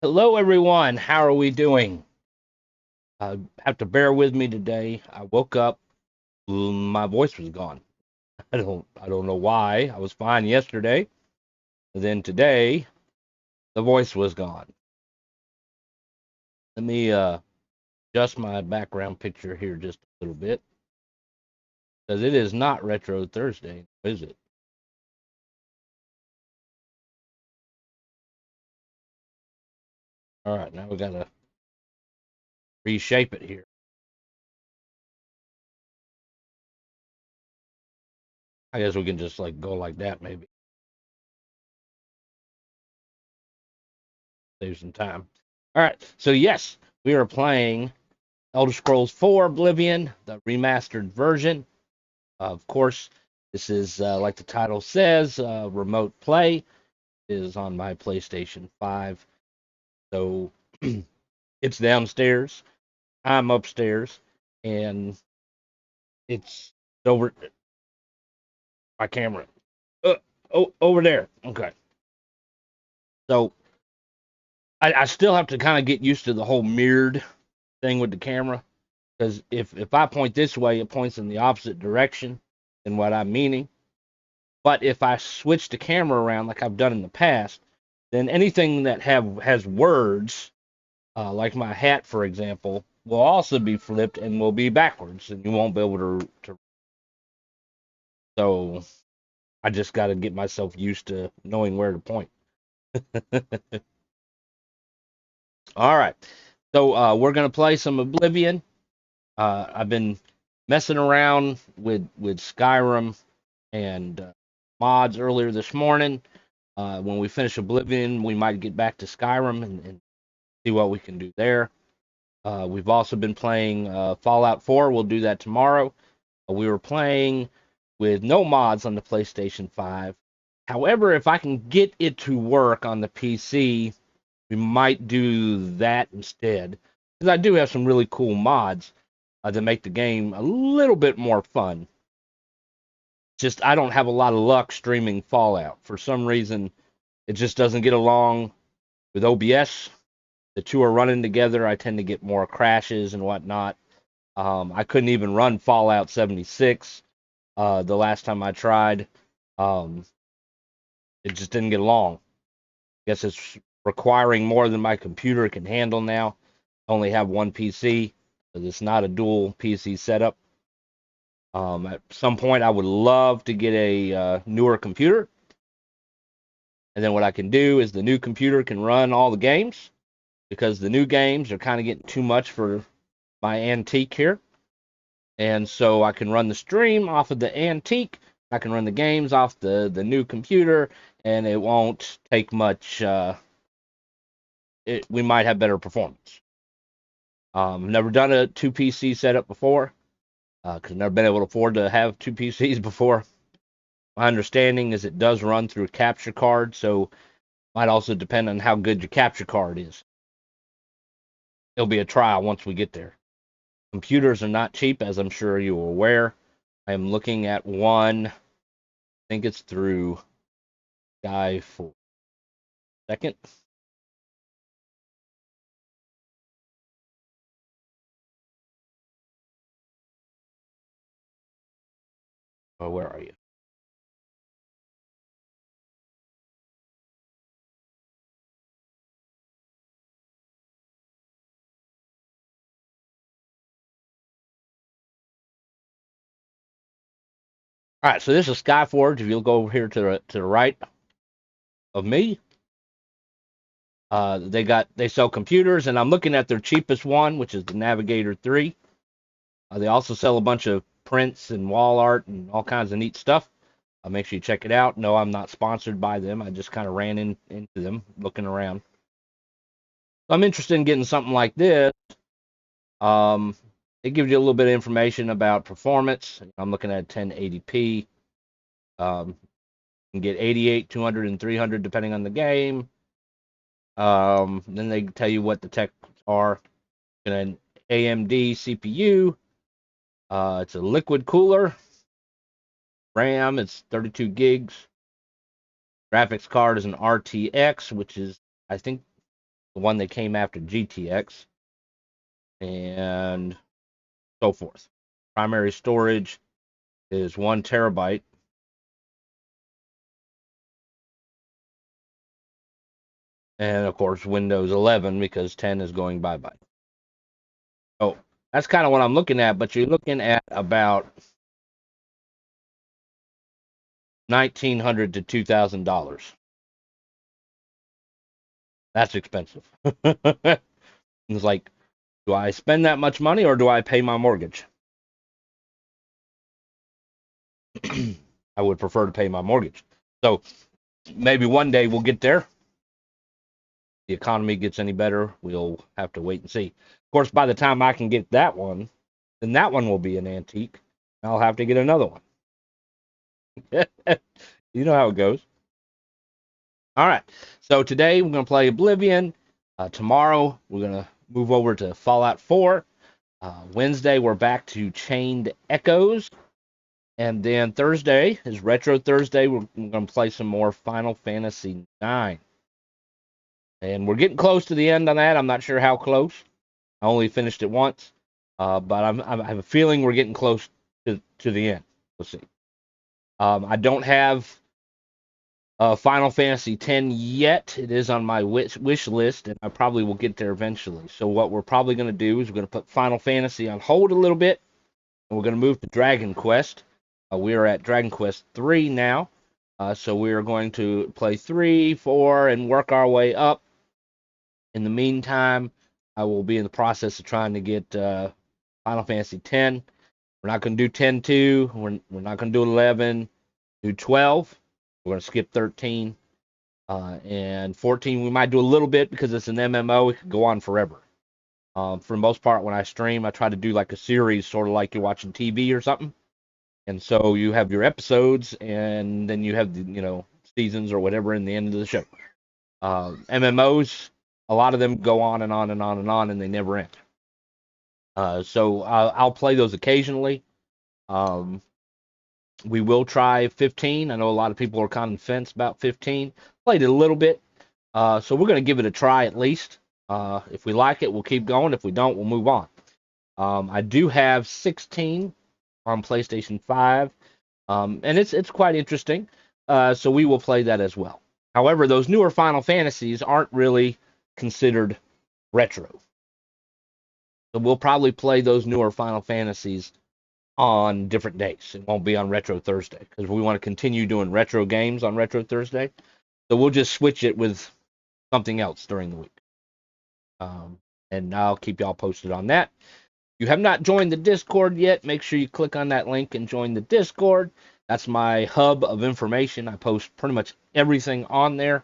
Hello, everyone. How are we doing? Have to bear with me today. I woke up, my voice was gone. I don't know why. I was fine yesterday, and then today the voice was gone. Let me adjust my background picture here just a little bit, because it is not Retro Thursday, is it? All right, now we gotta reshape it here. I guess we can just like go like that, maybe save some time. All right, so yes, we are playing Elder Scrolls 4 Oblivion, the remastered version. Of course, this is, like the title says, remote play. It is on my PlayStation 5. So it's downstairs. I'm upstairs. And it's over my camera. Uh, over there. Okay. So I still have to kind of get used to the whole mirrored thing with the camera. Because if I point this way, it points in the opposite direction than what I'm meaning. But if I switch the camera around like I've done in the past, then anything that has words, like my hat, for example, will also be flipped and will be backwards, and you won't be able to. So I just got to get myself used to knowing where to point. All right, so we're gonna play some Oblivion. I've been messing around with Skyrim and mods earlier this morning. When we finish Oblivion, we might get back to Skyrim and see what we can do there. We've also been playing Fallout 4. We'll do that tomorrow. We were playing with no mods on the PlayStation 5. However, if I can get it to work on the PC, we might do that instead. Because I do have some really cool mods that make the game a little bit more fun. Just I don't have a lot of luck streaming Fallout. For some reason, it just doesn't get along with OBS. The two are running together. I tend to get more crashes and whatnot. I couldn't even run Fallout 76 the last time I tried. Um, it just didn't get along. I guess it's requiring more than my computer can handle now. I only have one PC, but it's not a dual PC setup. At some point, I would love to get a newer computer, and then what I can do is the new computer can run all the games because the new games are kind of getting too much for my antique here. And so I can run the stream off of the antique. I can run the games off the new computer, and it won't take much. We might have better performance. Never done a two PC setup before because I've never been able to afford to have two PCs before. My understanding is it does run through a capture card, so might also depend on how good your capture card is. It'll be a trial once we get there. Computers are not cheap, as I'm sure you are aware. I am looking at one. I think it's through Guy for a second. Oh, where are you? All right, so this is Skyforge. If you'll go over here to the right of me, they sell computers, and I'm looking at their cheapest one, which is the Navigator 3. They also sell a bunch of prints and wall art and all kinds of neat stuff. Make sure you check it out. No, I'm not sponsored by them. I just kind of ran into them looking around. So I'm interested in getting something like this. Um, it gives you a little bit of information about performance. I'm looking at 1080p. You can get 88, 200, and 300 depending on the game. Then they tell you what the techs are. An AMD CPU. It's a liquid cooler. RAM, it's 32 gigs. Graphics card is an RTX, which is, I think, the one that came after GTX, and so forth. Primary storage is 1 TB. And of course, Windows 11 because 10 is going bye-bye. So that's kind of what I'm looking at, but you're looking at about $1,900 to $2,000. That's expensive. It's like, do I spend that much money or do I pay my mortgage? I would prefer to pay my mortgage. So maybe one day we'll get there. The economy gets any better, we'll have to wait and see. Of course, by the time I can get that one, then that one will be an antique. I'll have to get another one. You know how it goes. All right. So today we're going to play Oblivion. Tomorrow we're going to move over to Fallout 4. Wednesday we're back to Chained Echoes. And then Thursday is Retro Thursday. We're going to play some more Final Fantasy 9. And we're getting close to the end on that. I'm not sure how close. I only finished it once. But I have a feeling we're getting close to the end. We'll see. I don't have Final Fantasy X yet. It is on my wish list, and I probably will get there eventually. So what we're probably going to do is we're going to put Final Fantasy on hold a little bit, and we're going to move to Dragon Quest. We are at Dragon Quest 3 now, so we are going to play 3, 4, and work our way up. In the meantime, I will be in the process of trying to get Final Fantasy X. We're not going to do 10 2. We're not going to do 11. Do 12. We're going to skip 13. And 14, we might do a little bit because it's an MMO. It could go on forever. For the most part, when I stream, I try to do like a series, sort of like you're watching TV or something. And so you have your episodes, and then you have the seasons or whatever in the end of the show. MMOs, a lot of them go on and on and on and on, and they never end. So I'll play those occasionally. We will try 15. I know a lot of people are kind of on the fence about 15. Played it a little bit. So we're going to give it a try at least. If we like it, we'll keep going. If we don't, we'll move on. I do have 16 on PlayStation 5. And it's quite interesting. So we will play that as well. However, those newer Final Fantasies aren't really considered retro. So we'll probably play those newer Final Fantasies on different days. It won't be on Retro Thursday because we want to continue doing retro games on Retro Thursday. So we'll just switch it with something else during the week. And I'll keep y'all posted on that. If you have not joined the Discord yet, make sure you click on that link and join the Discord. That's my hub of information. I post pretty much everything on there.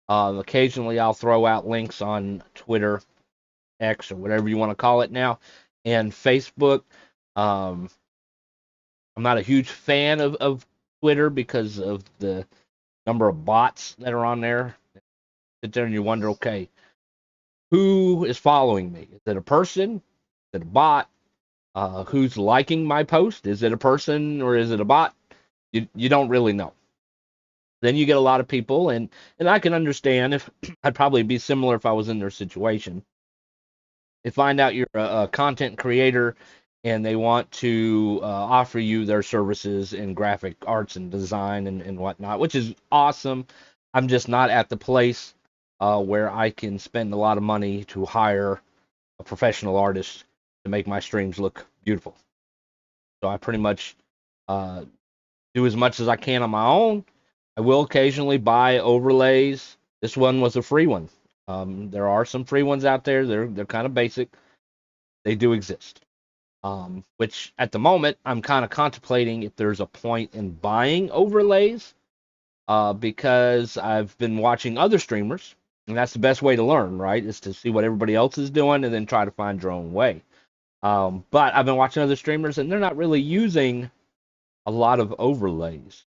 Occasionally I'll throw out links on Twitter, X, or whatever you want to call it now, and Facebook. I'm not a huge fan of Twitter because of the number of bots that are on there. Sit there and you wonder, okay, who is following me? Is it a person? Is it a bot? Who's liking my post? Is it a person or is it a bot? You don't really know. Then you get a lot of people, and I can understand if I'd probably be similar if I was in their situation. They find out you're a content creator and they want to offer you their services in graphic arts and design and whatnot, which is awesome. I'm just not at the place where I can spend a lot of money to hire a professional artist to make my streams look beautiful. So I pretty much do as much as I can on my own. I will occasionally buy overlays. This one was a free one. There are some free ones out there. They're kind of basic. They do exist. Which at the moment I'm kind of contemplating if there's a point in buying overlays, because I've been watching other streamers, and that's the best way to learn, right? Is to see what everybody else is doing and then try to find your own way. But I've been watching other streamers, and they're not really using a lot of overlays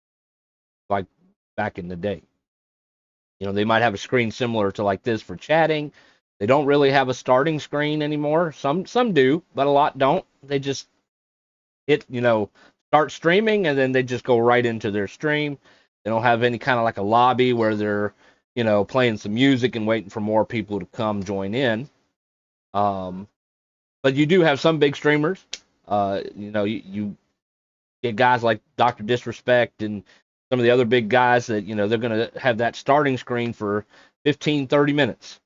like back in the day. They might have a screen similar to like this for chatting. They don't really have a starting screen anymore. Some do, but a lot don't. They just hit, start streaming, and then they just go right into their stream. They don't have any kind of like a lobby where they're playing some music and waiting for more people to come join in. Um, but you do have some big streamers. You get guys like Dr. Disrespect and some of the other big guys that, they're going to have that starting screen for 15, 30 minutes.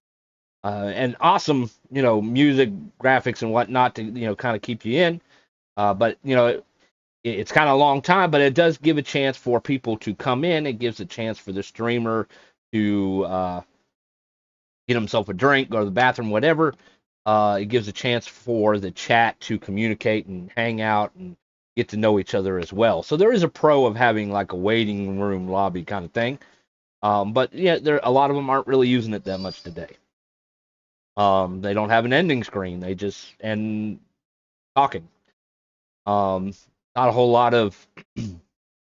And awesome, music, graphics, and whatnot to, kind of keep you in. But, it's kind of a long time, but it does give a chance for people to come in. It gives a chance for the streamer to get himself a drink, go to the bathroom, whatever. It gives a chance for the chat to communicate and hang out and get to know each other as well. So there is a pro of having like a waiting room lobby kind of thing. But yeah, a lot of them aren't really using it that much today. They don't have an ending screen. They just end talking. Not a whole lot of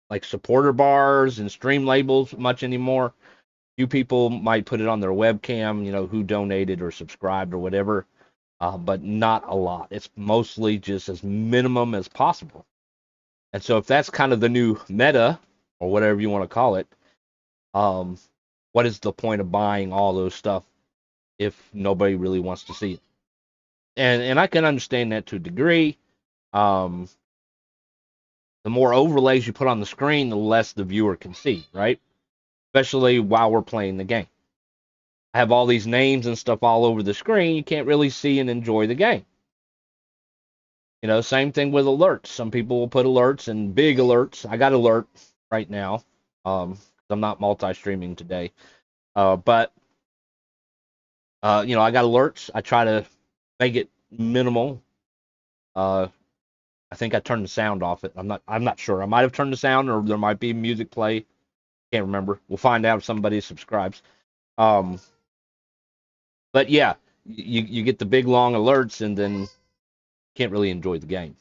like supporter bars and stream labels much anymore. Few people might put it on their webcam, who donated or subscribed or whatever, but not a lot. It's mostly just as minimum as possible. And so if that's kind of the new meta or whatever you want to call it, um, what is the point of buying all those stuff if nobody really wants to see it? And I can understand that to a degree. Um, the more overlays you put on the screen, the less the viewer can see, right? Especially while we're playing the game. I have all these names and stuff all over the screen. You can't really see and enjoy the game. Same thing with alerts. Some people will put alerts and big alerts. I got alert right now. I'm not multi-streaming today. But I got alerts. I try to make it minimal. I think I turned the sound off it. I'm not sure. I might have turned the sound, or there might be music play. Can't remember. We'll find out if somebody subscribes. But yeah, you get the big long alerts, and then can't really enjoy the game.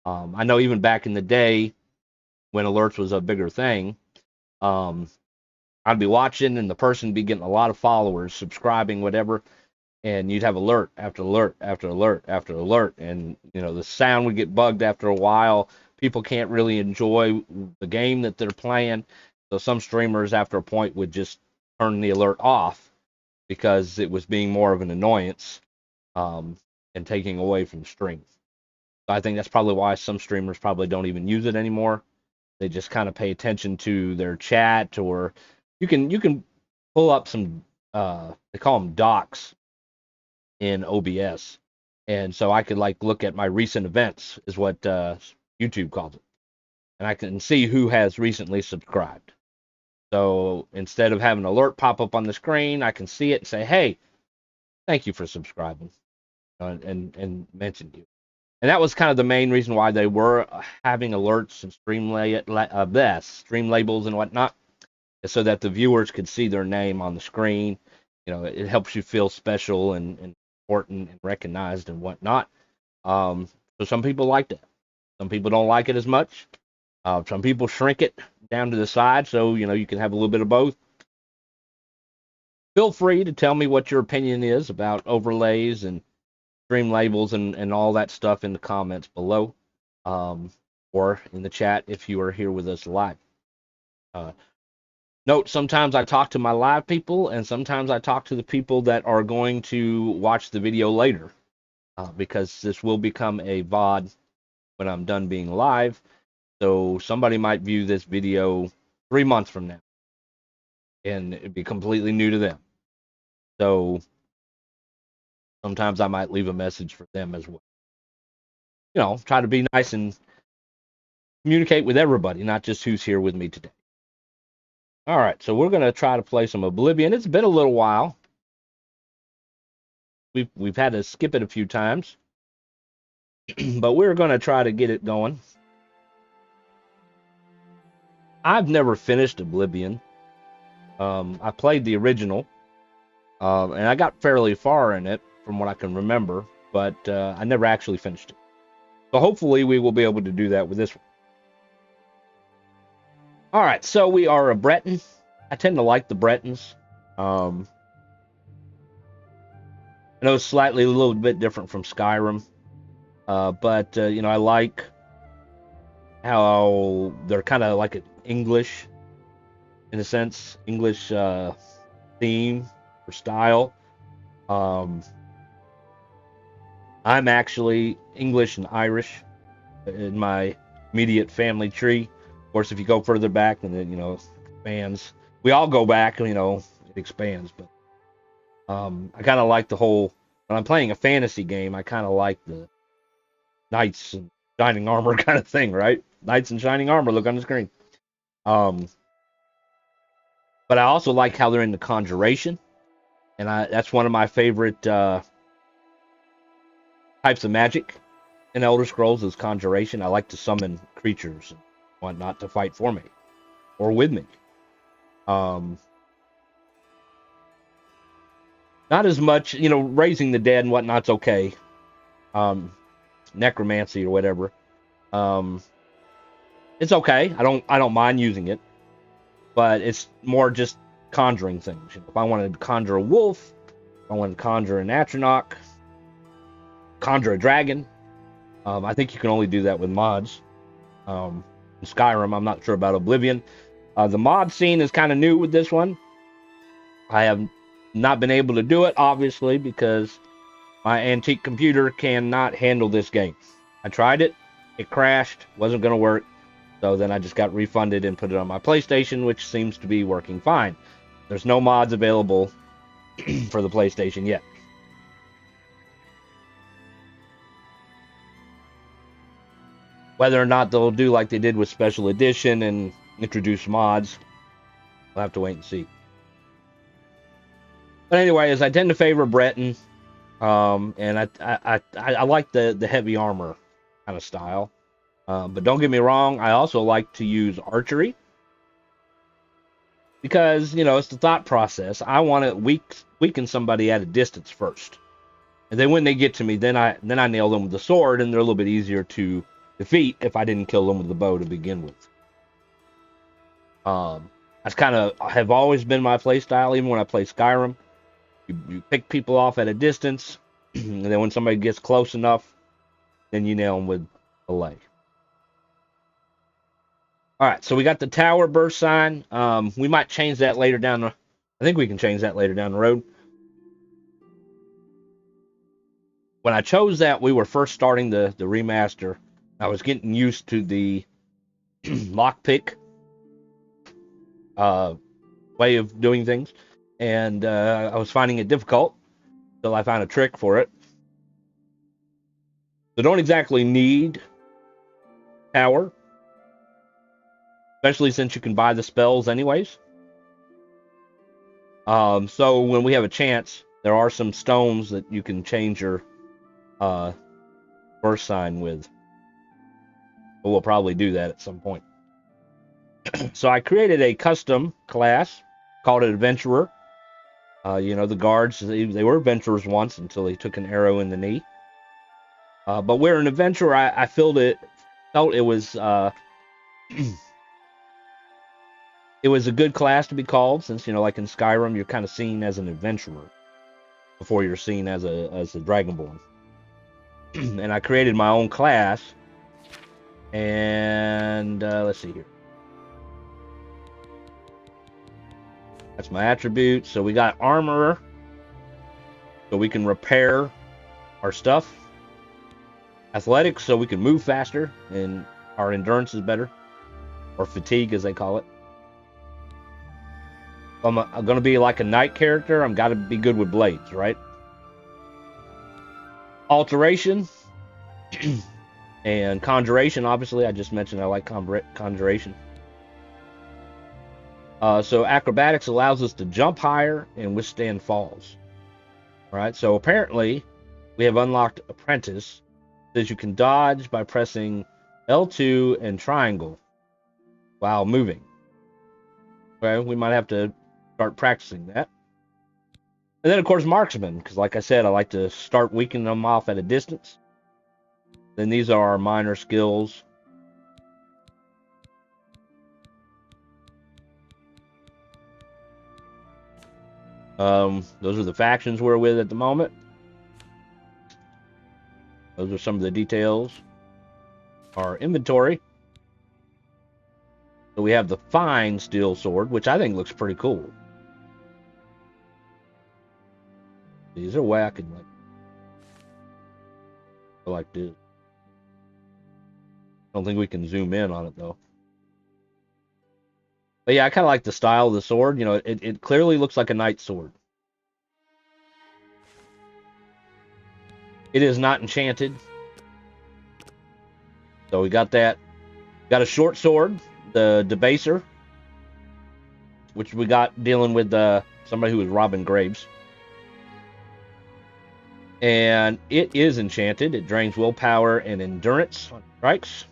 I know even back in the day when alerts was a bigger thing, um, I'd be watching and the person would be getting a lot of followers, subscribing, whatever, and you'd have alert after alert after alert after alert, and the sound would get bugged after a while. People can't really enjoy the game that they're playing, so some streamers after a point would just turn the alert off because it was being more of an annoyance, and taking away from the stream. So I think that's probably why some streamers probably don't even use it anymore. They just kind of pay attention to their chat, or you can pull up some they call them docs in OBS, and so I could like look at my recent events is what YouTube calls it, and I can see who has recently subscribed. So instead of having an alert pop up on the screen, I can see it and say, "Hey, thank you for subscribing," and mention you. And that was kind of the main reason why they were having alerts and stream labels and whatnot, so that the viewers could see their name on the screen. It helps you feel special and important and recognized and whatnot. So some people liked it. Some people don't like it as much. Some people shrink it down to the side, so you can have a little bit of both. Feel free to tell me what your opinion is about overlays and stream labels and all that stuff in the comments below, or in the chat if you are here with us live. Note, sometimes I talk to my live people, and sometimes I talk to the people that are going to watch the video later, because this will become a VOD when I'm done being live. So somebody might view this video 3 months from now, and it'd be completely new to them. So sometimes I might leave a message for them as well. Try to be nice and communicate with everybody, not just who's here with me today. All right, so we're going to try to play some Oblivion. It's been a little while. We've had to skip it a few times, but we're going to try to get it going. I've never finished Oblivion. I played the original, and I got fairly far in it from what I can remember, but I never actually finished it. So hopefully we will be able to do that with this one. All right, so we are a Breton. I tend to like the Bretons. I know it's a little bit different from Skyrim, but I like how they're kind of like English, in a sense, English theme or style. Um, I'm actually English and Irish in my immediate family tree. Of course, if you go further back, then it, it expands. We all go back, it expands. But I kind of like the whole. When I'm playing a fantasy game, I kind of like the knights and shining armor kind of thing, right? Knights and shining armor. Look on the screen. Um, but I also like how they're into conjuration, and that's one of my favorite types of magic in Elder Scrolls is conjuration. I like to summon creatures and whatnot to fight for me or with me. Um, Not as much, raising the dead and whatnot's okay. Necromancy or whatever. Um, it's okay. I don't mind using it, but it's more just conjuring things. If I wanted to conjure a wolf, if I wanted to conjure an Atronach, conjure a dragon, I think you can only do that with mods. In Skyrim, I'm not sure about Oblivion. The mod scene is kind of new with this one. I have not been able to do it, obviously, because my antique computer cannot handle this game. I tried it. It crashed. Wasn't going to work. So then I just got refunded and put it on my PlayStation, which seems to be working fine. There's no mods available for the PlayStation yet. Whether or not they'll do like they did with Special Edition and introduce mods, we'll have to wait and see. But anyways, I tend to favor Breton, and I like the heavy armor kind of style. But don't get me wrong, I also like to use archery because it's the thought process. I want to weaken somebody at a distance first, and then when they get to me, then I nail them with the sword, and they're a little bit easier to defeat if I didn't kill them with the bow to begin with. That's kind of have always been my play style, even when I play Skyrim. You pick people off at a distance, and then when somebody gets close enough, then you nail them with a lay. All right, so we got the tower burst sign. We might change that later down I think we can change that later down the road. When I chose that, we were first starting the remaster. I was getting used to the lockpick way of doing things, and I was finding it difficult until I found a trick for it. So don't exactly need power, especially since you can buy the spells anyways. So when we have a chance, there are some stones that you can change your burst sign with. But we'll probably do that at some point. So I created a custom class called an adventurer. The guards, they were adventurers once until they took an arrow in the knee. But we're an adventurer. I felt it was it was a good class to be called, since like in Skyrim, you're kind of seen as an adventurer before you're seen as a dragonborn. And I created my own class, and let's see here. That's my attribute. So we got armorer, so we can repair our stuff. Athletics, so we can move faster, and our endurance is better, or fatigue as they call it. I'm going to be like a knight character. I'm got to be good with blades, right? Alteration and conjuration. Obviously, I just mentioned I like conjuration. So acrobatics allows us to jump higher and withstand falls. All right. So apparently, we have unlocked apprentice. It says you can dodge by pressing L2 and triangle while moving. Okay, we might have to start practicing that. And then, of course, marksman, because like I said, I like to start weakening them off at a distance. Then these are our minor skills. Those are the factions we're with at the moment. Those are some of the details. Our inventory. So we have the fine steel sword, which I think looks pretty cool. Is there a way I can like go like this? I don't think we can zoom in on it though. But yeah, I kind of like the style of the sword. You know, it clearly looks like a knight sword. It is not enchanted. So we got that. Got a short sword, the Debaser, which we got dealing with somebody who was robbing graves. And it is enchanted. It drains willpower and endurance on strikes.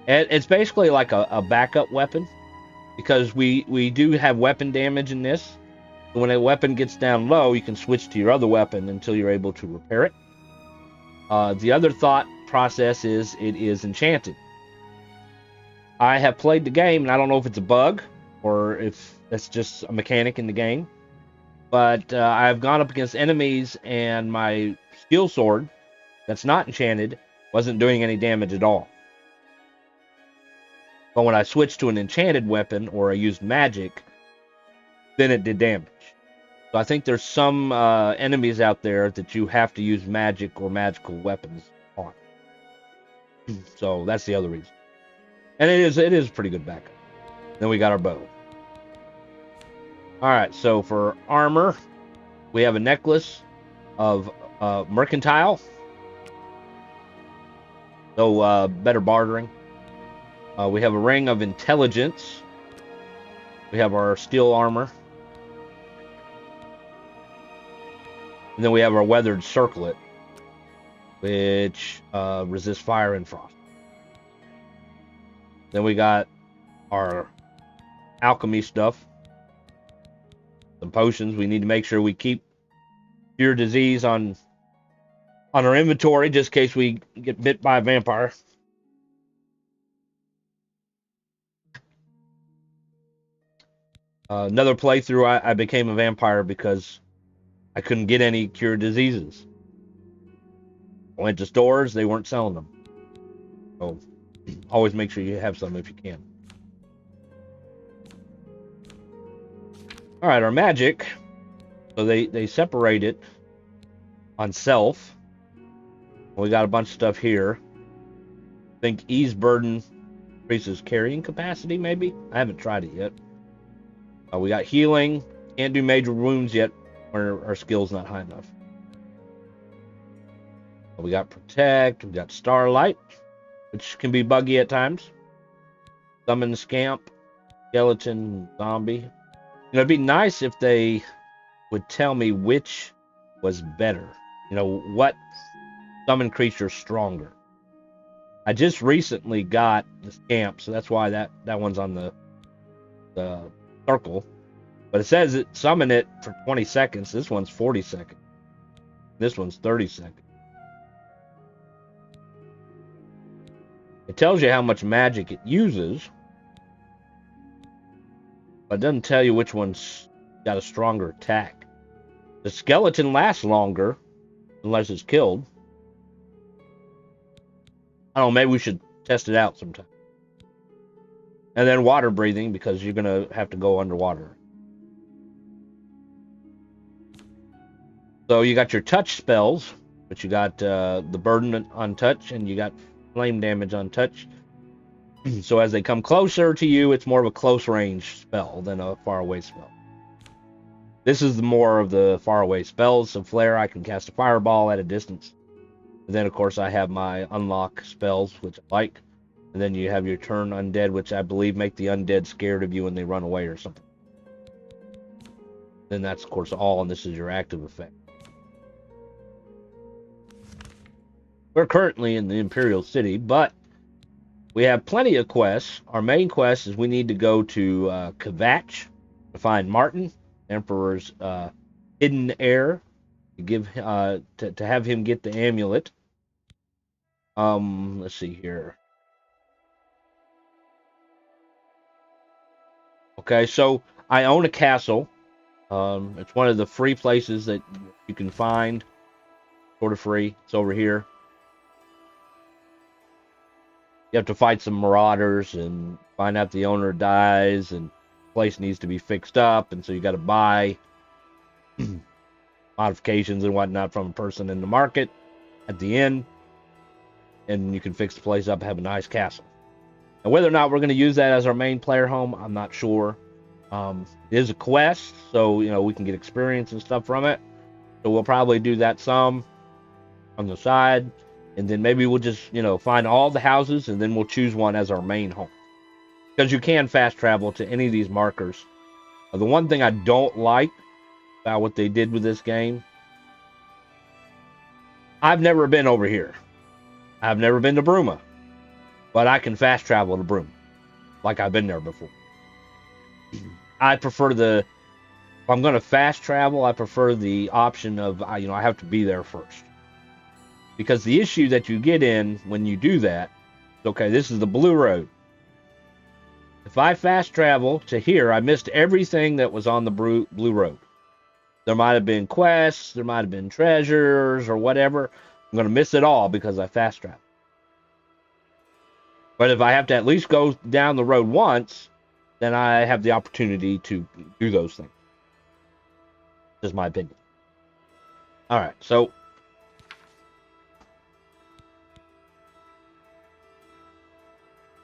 It's basically like a backup weapon, because we do have weapon damage in this. When a weapon gets down low, you can switch to your other weapon until you're able to repair it. The other thought process is it is enchanted. I have played the game, and I don't know if it's a bug or if that's just a mechanic in the game, but I've gone up against enemies, and my skill sword that's not enchanted wasn't doing any damage at all. But when I switched to an enchanted weapon or I used magic, then it did damage. So I think there's some enemies out there that you have to use magic or magical weapons on. So that's the other reason. And it is a pretty good backup. Then we got our bow. Alright, so for armor, we have a necklace of mercantile. So better bartering. We have a ring of intelligence. We have our steel armor. And then we have our weathered circlet, which resists fire and frost. Then we got our alchemy stuff. Some potions. We need to make sure we keep cure disease on our inventory, just in case we get bit by a vampire. Another playthrough, I became a vampire because I couldn't get any cure diseases. I went to stores, they weren't selling them. So always make sure you have some if you can. Alright, our magic. So they separate it on self. We got a bunch of stuff here. I think ease burden increases carrying capacity, maybe? I haven't tried it yet. We got healing. Can't do major wounds yet, or our skill's not high enough. We got protect. We got starlight, which can be buggy at times. Summon scamp, skeleton, zombie. You know, it'd be nice if they would tell me which was better. You know, what summon creature stronger. I just recently got the scamp, so that's why that one's on the circle. But it says it summon it for 20 seconds. This one's 40 seconds. This one's 30 seconds. It tells you how much magic it uses, but it doesn't tell you which one's got a stronger attack. The skeleton lasts longer, unless it's killed. I don't know, maybe we should test it out sometime. And then water breathing, because you're going to have to go underwater. So you got your touch spells, but you got the burden on touch, and you got flame damage on touch. So as they come closer to you, it's more of a close range spell than a far away spell. This is more of the far away spells. So flare, I can cast a fireball at a distance. And then of course I have my unlock spells, which I like. And then you have your turn undead, which I believe make the undead scared of you when they run away or something. Then that's of course all, and this is your active effect. We're currently in the Imperial City, but we have plenty of quests. Our main quest is we need to go to Kvatch to find Martin, Emperor's hidden heir, to give to have him get the amulet. Let's see here. Okay, so I own a castle. It's one of the free places that you can find, sort of free. It's over here. You have to fight some marauders and find out the owner dies, and place needs to be fixed up, and so you got to buy modifications and whatnot from a person in the market at the end, and you can fix the place up and have a nice castle. And whether or not we're going to use that as our main player home, I'm not sure. It is a quest, so we can get experience and stuff from it. So we'll probably do that some on the side, and then maybe we'll just find all the houses, and then we'll choose one as our main home. Because you can fast travel to any of these markers. The one thing I don't like about what they did with this game, I've never been over here. I've never been to Bruma, but I can fast travel to Bruma, like I've been there before. I prefer if I'm going to fast travel, I prefer the option of, I have to be there first. Because the issue that you get in when you do that, okay, this is the blue road. If I fast travel to here, I missed everything that was on the blue road. There might have been quests, there might have been treasures, or whatever. I'm going to miss it all because I fast travel. But if I have to at least go down the road once, then I have the opportunity to do those things. Just my opinion. All right, so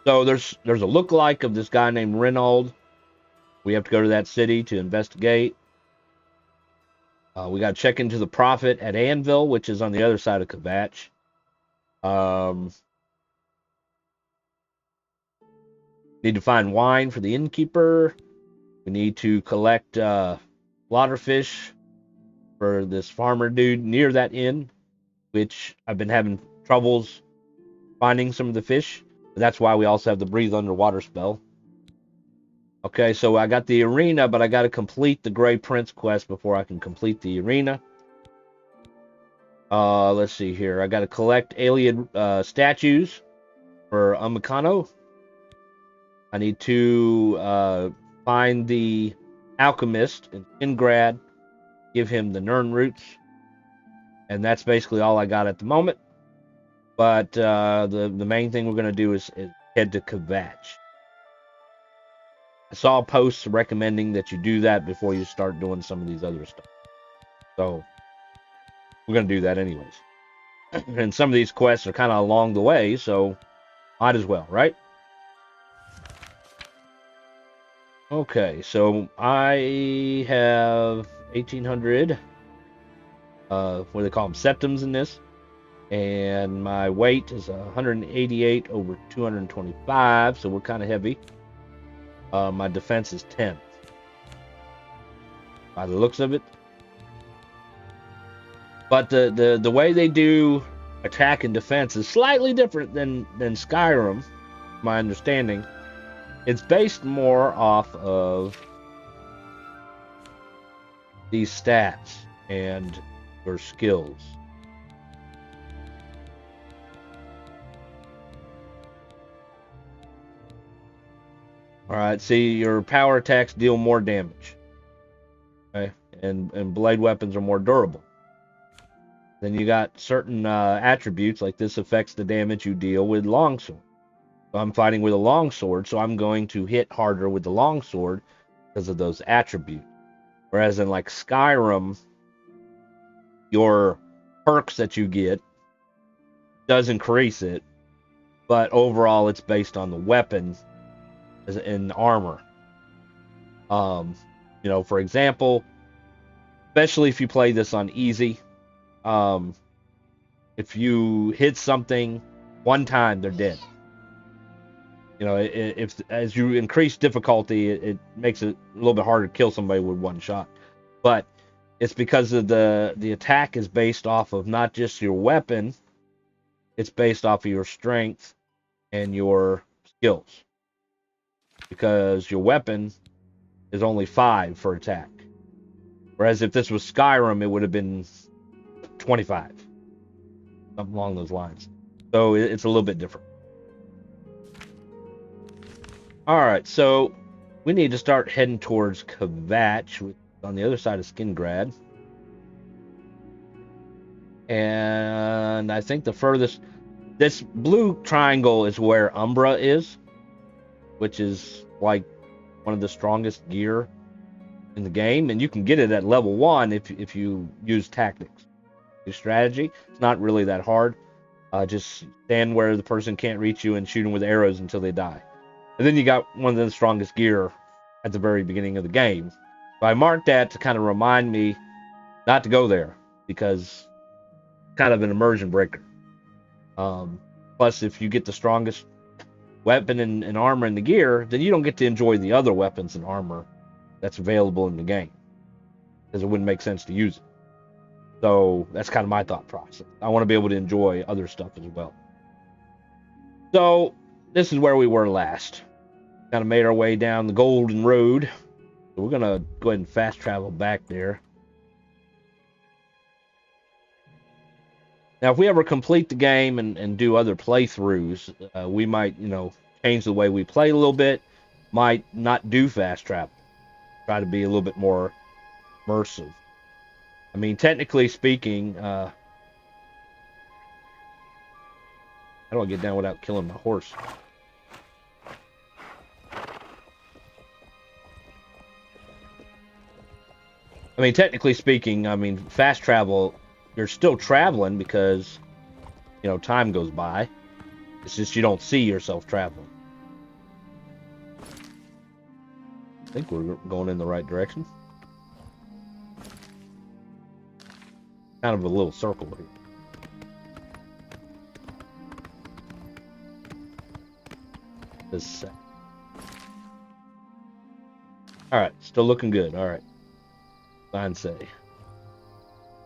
there's a lookalike of this guy named Reynald. We have to go to that city to investigate. We got to check into the Prophet at Anvil, which is on the other side of Kvatch. Need to find wine for the innkeeper. We need to collect slaughterfish for this farmer dude near that inn, which I've been having troubles finding some of the fish. But that's why we also have the breathe underwater spell. Okay, so I got the arena, but I got to complete the Grey Prince quest before I can complete the arena. Let's see here. I got to collect alien statues for Umikano. I need to find the alchemist in Ingrad, give him the Nern roots, and that's basically all I got at the moment. But the main thing we're going to do is head to Kvatch. I saw posts recommending that you do that before you start doing some of these other stuff. So we're going to do that anyways. And some of these quests are kind of along the way, so might as well, right? Okay, so I have 1,800, what do they call them, septums in this. And my weight is 188 over 225, so we're kind of heavy. My defense is 10. By the looks of it. But the way they do attack and defense is slightly different than Skyrim, my understanding. It's based more off of these stats and your skills. Alright, see, your power attacks deal more damage. Okay, and blade weapons are more durable. Then you got certain attributes, like this affects the damage you deal with longsword. So I'm fighting with a longsword, so I'm going to hit harder with the longsword because of those attributes. Whereas in like Skyrim, your perks that you get does increase it, but overall it's based on the weapon and armor. For example, especially if you play this on easy, if you hit something one time, they're dead. If as you increase difficulty, it makes it a little bit harder to kill somebody with one shot. But it's because of the attack is based off of not just your weapon, it's based off of your strength and your skills. Because your weapon is only 5 for attack. Whereas if this was Skyrim, it would have been 25. Something along those lines. So it's a little bit different. Alright, so we need to start heading towards Kvatch, which is on the other side of Skingrad. And I think the furthest... This blue triangle is where Umbra is, which is like one of the strongest gear in the game, and you can get it at level 1 if you use tactics. Your strategy, it's not really that hard. Just stand where the person can't reach you and shoot them with arrows until they die. And then you got one of the strongest gear at the very beginning of the game. So I marked that to kind of remind me not to go there, because it's kind of an immersion breaker. Plus, if you get the strongest weapon and armor in the gear, then you don't get to enjoy the other weapons and armor that's available in the game, because it wouldn't make sense to use it. So that's kind of my thought process. I want to be able to enjoy other stuff as well. So this is where we were last. Kind of made our way down the Golden Road. So we're going to go ahead and fast travel back there. Now, if we ever complete the game and do other playthroughs, we might, change the way we play a little bit. Might not do fast travel. Try to be a little bit more immersive. I mean, technically speaking, how do I get down without killing my horse? I mean, technically speaking, fast travel, you're still traveling because, time goes by. It's just you don't see yourself traveling. I think we're going in the right direction. Kind of a little circle here. Alright, still looking good. Alright. Sign say.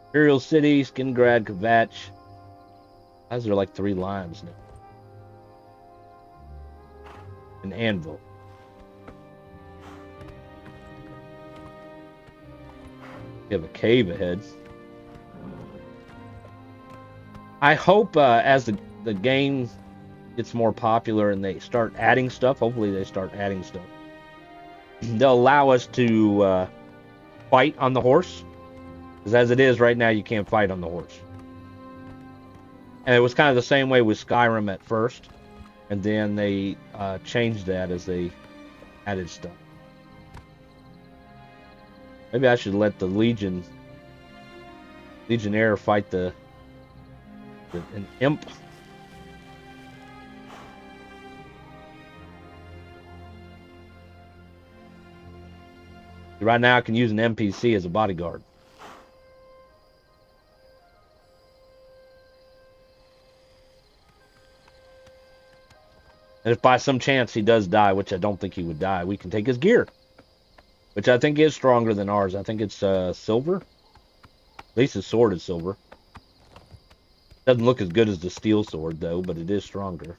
Imperial City, Skingrad, Kvatch. Why is there like 3 lines now? An anvil. We have a cave ahead. I hope as the game gets more popular and they start adding stuff, hopefully they start adding stuff, they'll allow us to fight on the horse. Because as it is right now, you can't fight on the horse. And it was kind of the same way with Skyrim at first. And then they changed that as they added stuff. Maybe I should let the Legionnaire fight an imp. Right now I can use an NPC as a bodyguard. And if by some chance he does die, which I don't think he would die, we can take his gear. Which I think is stronger than ours. I think it's silver. At least his sword is silver. Doesn't look as good as the steel sword, though, but it is stronger.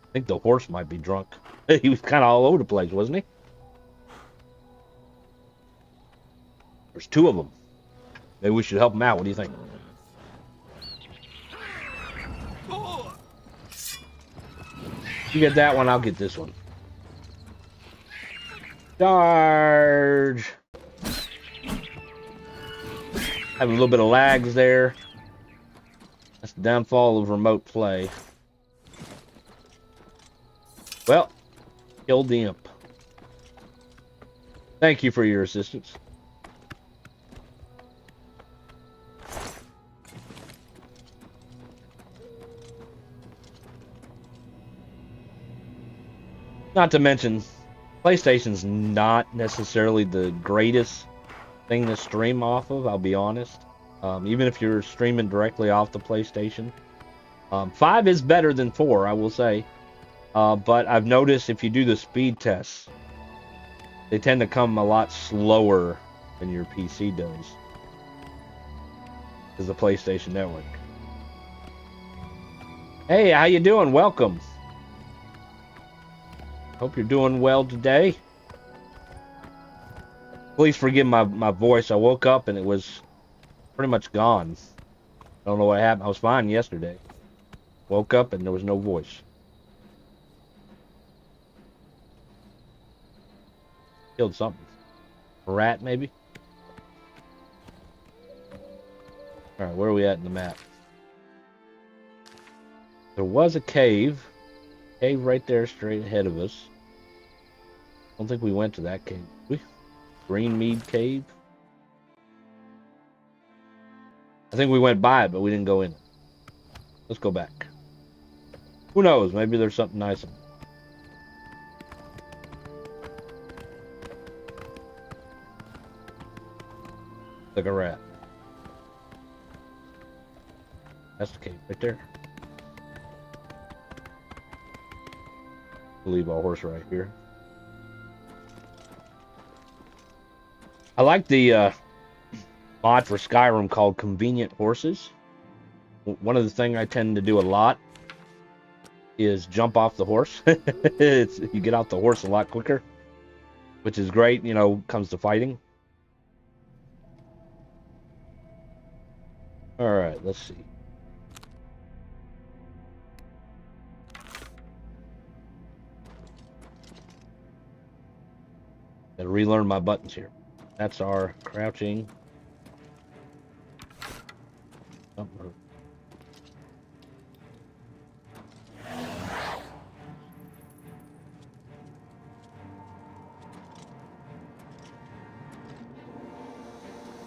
I think the horse might be drunk. He was kind of all over the place, wasn't he? There's 2 of them. Maybe we should help him out. What do you think? You get that one, I'll get this one. Charge! Having a little bit of lags there. That's the downfall of remote play. Well, killed the imp. Thank you for your assistance. Not to mention, PlayStation's not necessarily the greatest thing to stream off of, I'll be honest. Even if you're streaming directly off the PlayStation. 5 is better than 4, I will say. But I've noticed if you do the speed tests, they tend to come a lot slower than your PC does. Because the PlayStation Network. Hey, how you doing? Welcome. Hope you're doing well today. Please forgive my voice. I woke up and it was pretty much gone. I don't know what happened. I was fine yesterday. Woke up and there was no voice. Killed something. A rat, maybe? Alright, where are we at in the map? There was a cave. cave right there straight ahead of us. I don't think we went to that cave. Greenmead Cave? I think we went by it, but we didn't go in it. Let's go back. Who knows? Maybe there's something nice in it. Like a rat. That's the cave right there. We'll leave our horse right here. I like the mod for Skyrim called Convenient Horses. One of the things I tend to do a lot is jump off the horse. You get off the horse a lot quicker, which is great, you know, comes to fighting. All right, let's see. Gotta relearn my buttons here. That's our crouching. Oh,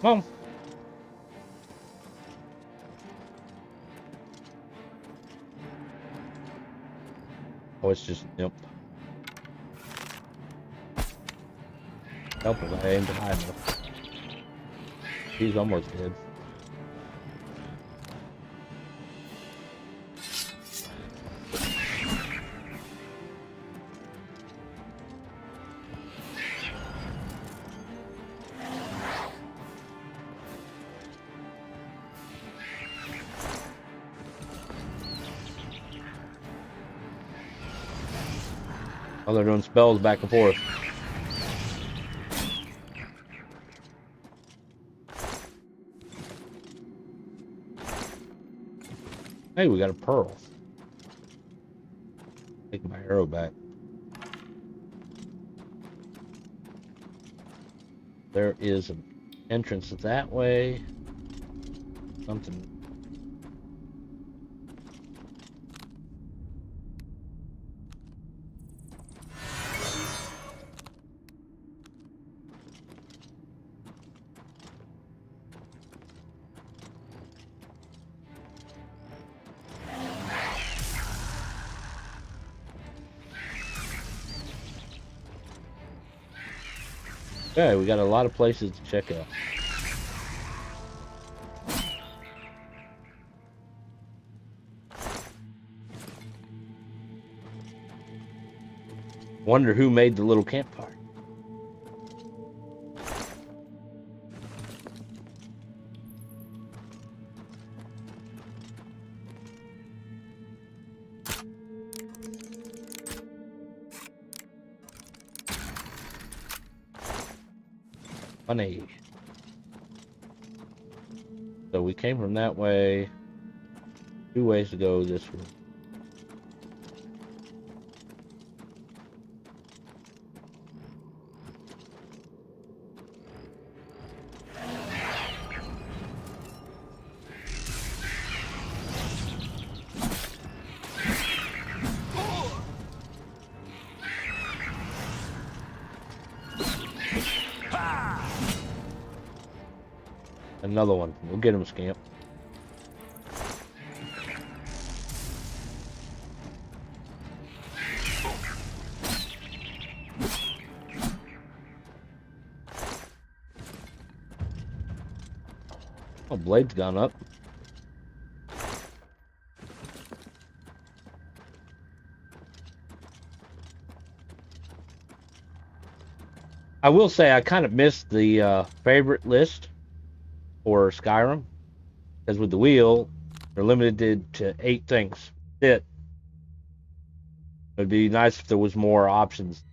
come on. Oh, it's just nope. Help if I aimed high enough. He's almost dead. Oh, they're doing spells back and forth. Hey, we got a pearl. Take my arrow back. There is an entrance that way. Something. Okay, we got a lot of places to check out. Wonder who made the little campfire. Funny. So we came from that way. 2 ways to go this way. Another one. We'll get him, Scamp. Oh, blade's gone up. I will say I kind of missed the favorite list for Skyrim, because with the wheel, they're limited to 8 things. That's it. It'd be nice if there was more options.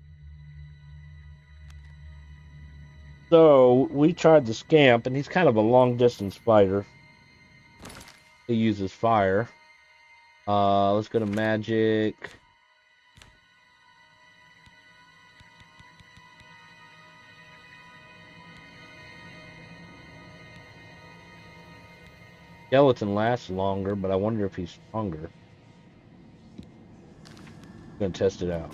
So we tried the Scamp, and he's kind of a long-distance fighter. He uses fire. Let's go to magic. Skeleton lasts longer, but I wonder if he's stronger. gonna test it out.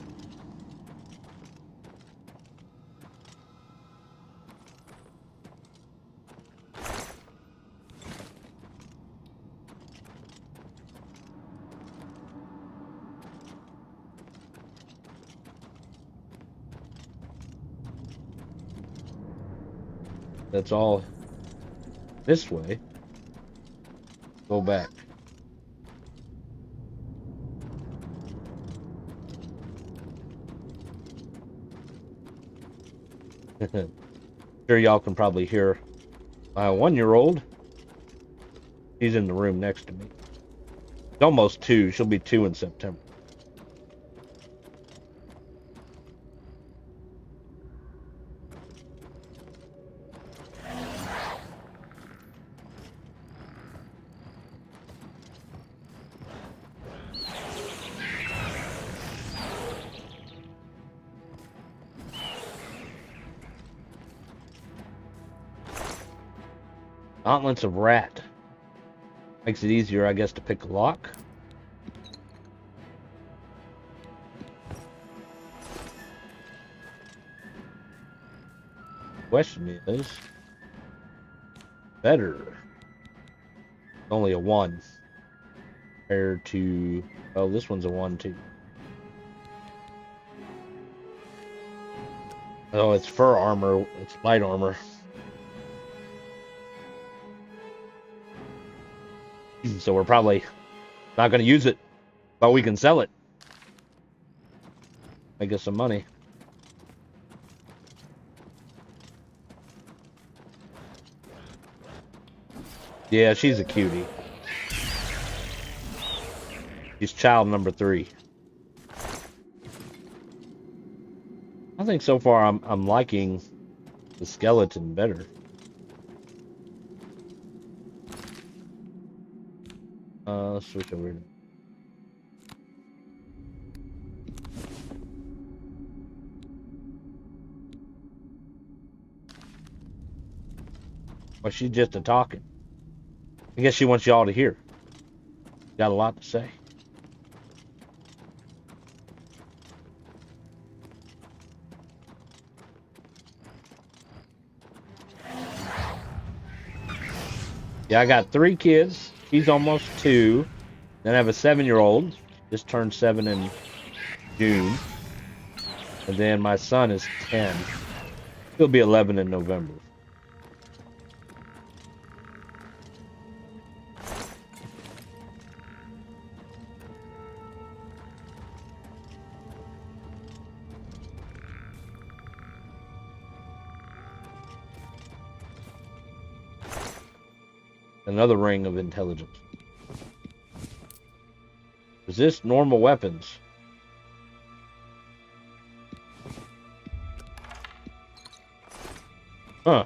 That's all this way. Go back. Sure, y'all can probably hear my 1-year-old. She's in the room next to me. She's almost 2. She'll be 2 in September. Gauntlets of Rat. Makes it easier, I guess, to pick a lock. Question is, better. Only a 1. Compared to, oh, this one's a 1 too. Oh, it's fur armor. It's light armor. So we're probably not going to use it, but we can sell it. Make us some money. Yeah, she's a cutie. She's child number 3. I think so far I'm liking the skeleton better. Let's switch over. Well, she's just a talking. I guess she wants y'all to hear. Got a lot to say. Yeah, I got 3 kids. She's almost 2. Then I have a 7-year-old. Just turned 7 in June. And then my son is 10. He'll be 11 in November. Another ring of intelligence. Resist normal weapons. Huh.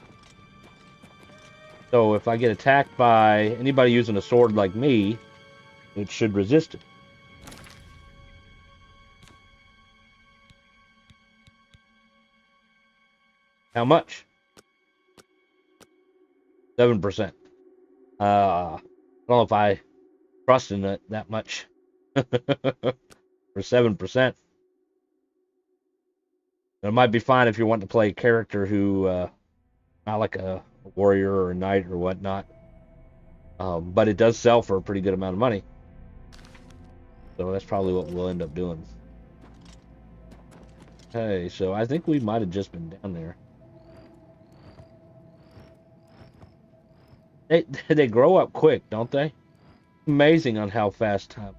So if I get attacked by anybody using a sword like me, it should resist it. How much? 7%. I don't know if I trust in it that much. For 7%. It might be fine if you want to play a character who, not like a warrior or a knight or whatnot. But it does sell for a pretty good amount of money. So that's probably what we'll end up doing. Okay, so I think we might have just been down there. They grow up quick, don't they? Amazing on how fast time.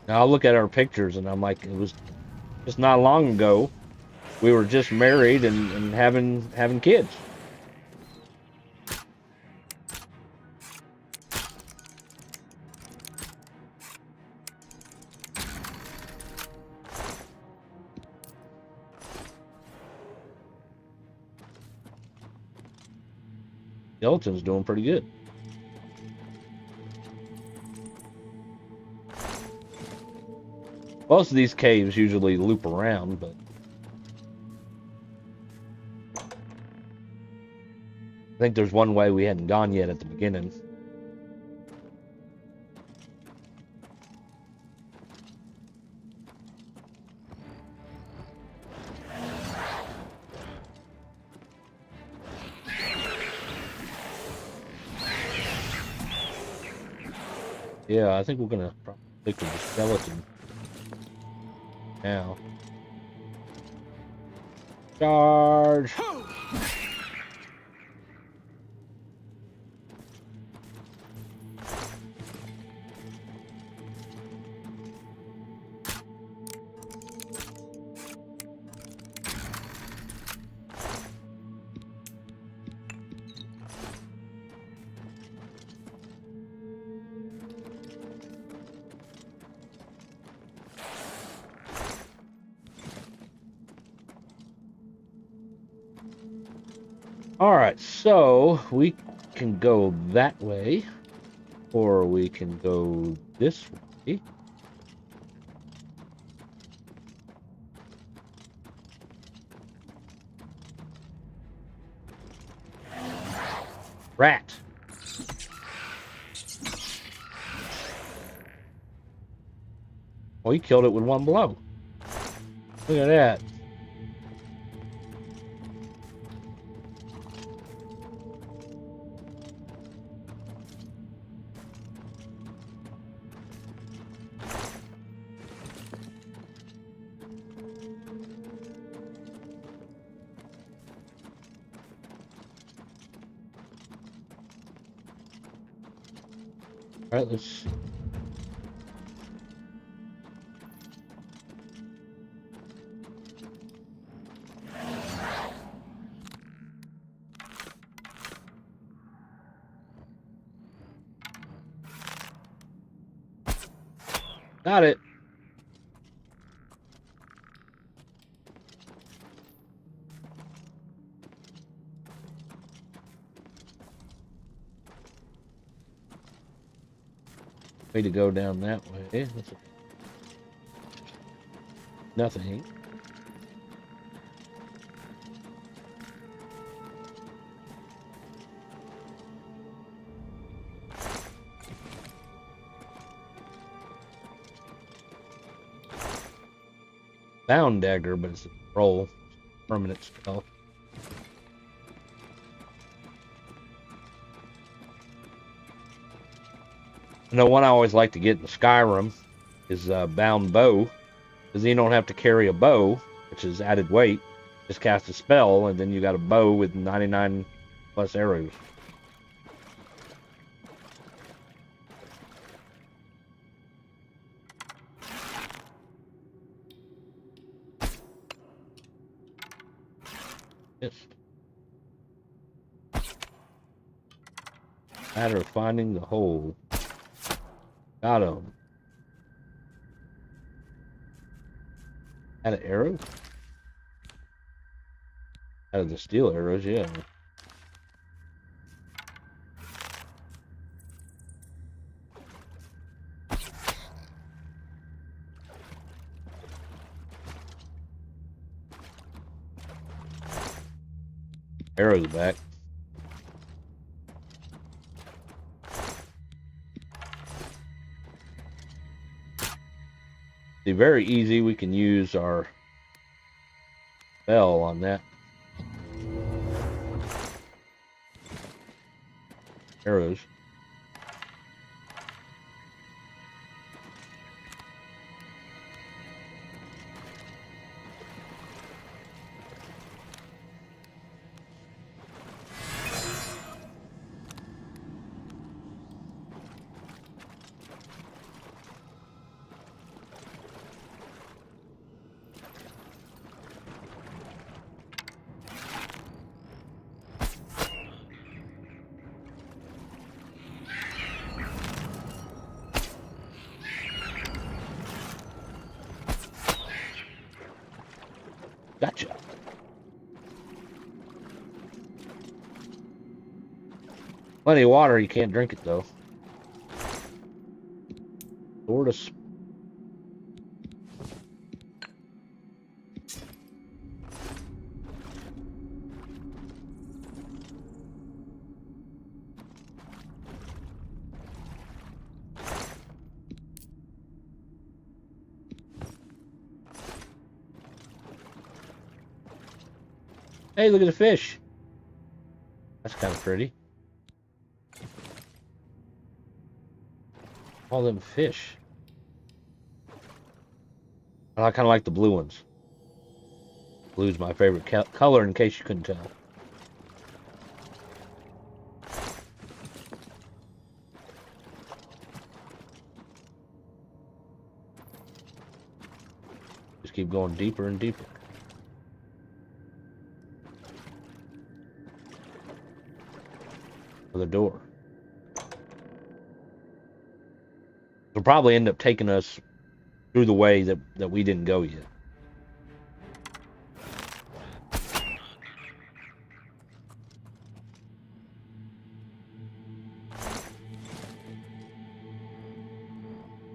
Now I'll look at our pictures and I'm like, it was just not long ago. We were just married and having kids. Skeleton's doing pretty good. Most of these caves usually loop around, but think there's one way we hadn't gone yet at the beginning. Yeah, I think we're gonna probably stick with the skeleton now. Charge! Alright, so we can go that way, or we can go this way. Rat! Oh, he killed it with one blow. Look at that. All right, let's see. Got it. Way to go down that way. Nothing. Bound dagger, but it's a roll. Permanent spell. You know, one I always like to get in Skyrim is bound bow, because you don't have to carry a bow, which is added weight. Just cast a spell, and then you got a bow with 99 plus arrows. Yes. Matter of finding the hole. Got him. Had an arrow? Out of the steel arrows, yeah. Arrows back. See, very easy. We can use our spell on that. Arrows. Gotcha. Plenty of water, you can't drink it though. Sword of Hey, look at the fish. That's kind of pretty. All them fish. I kind of like the blue ones. Blue's my favorite color, in case you couldn't tell. Just keep going deeper and deeper. For the door. It'll probably end up taking us through the way that we didn't go yet.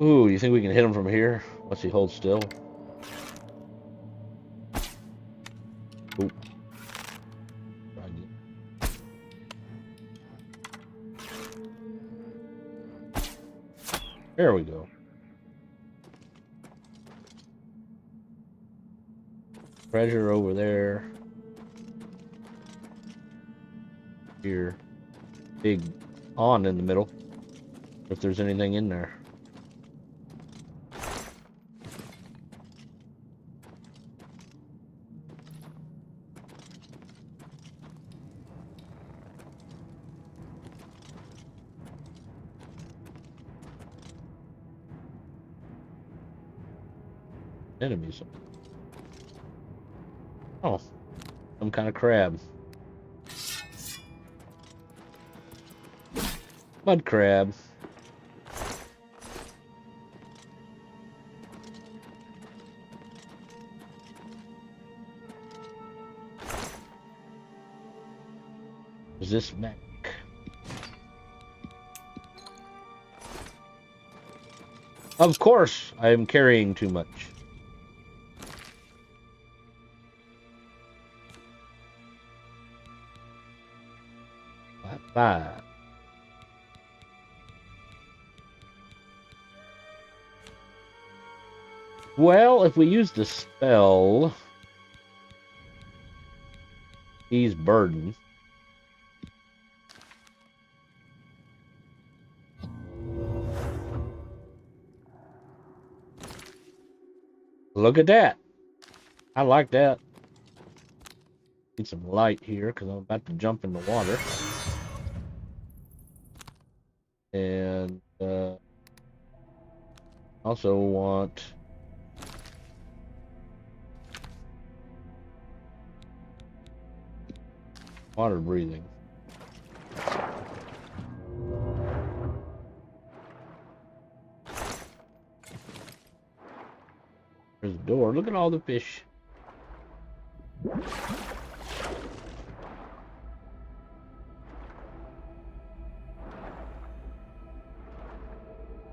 Ooh, you think we can hit him from here? Once he holds still? Ooh. There we go. Treasure over there. Here. Big pond in the middle. If there's anything in there. Enemies. Oh, some kind of crab. Mud crab. Is this Mac? Of course, I am carrying too much. Five. Well, if we use the spell, ease burden. Look at that. I like that. Need some light here because I'm about to jump in the water. And also want water breathing. There's a door. Look at all the fish.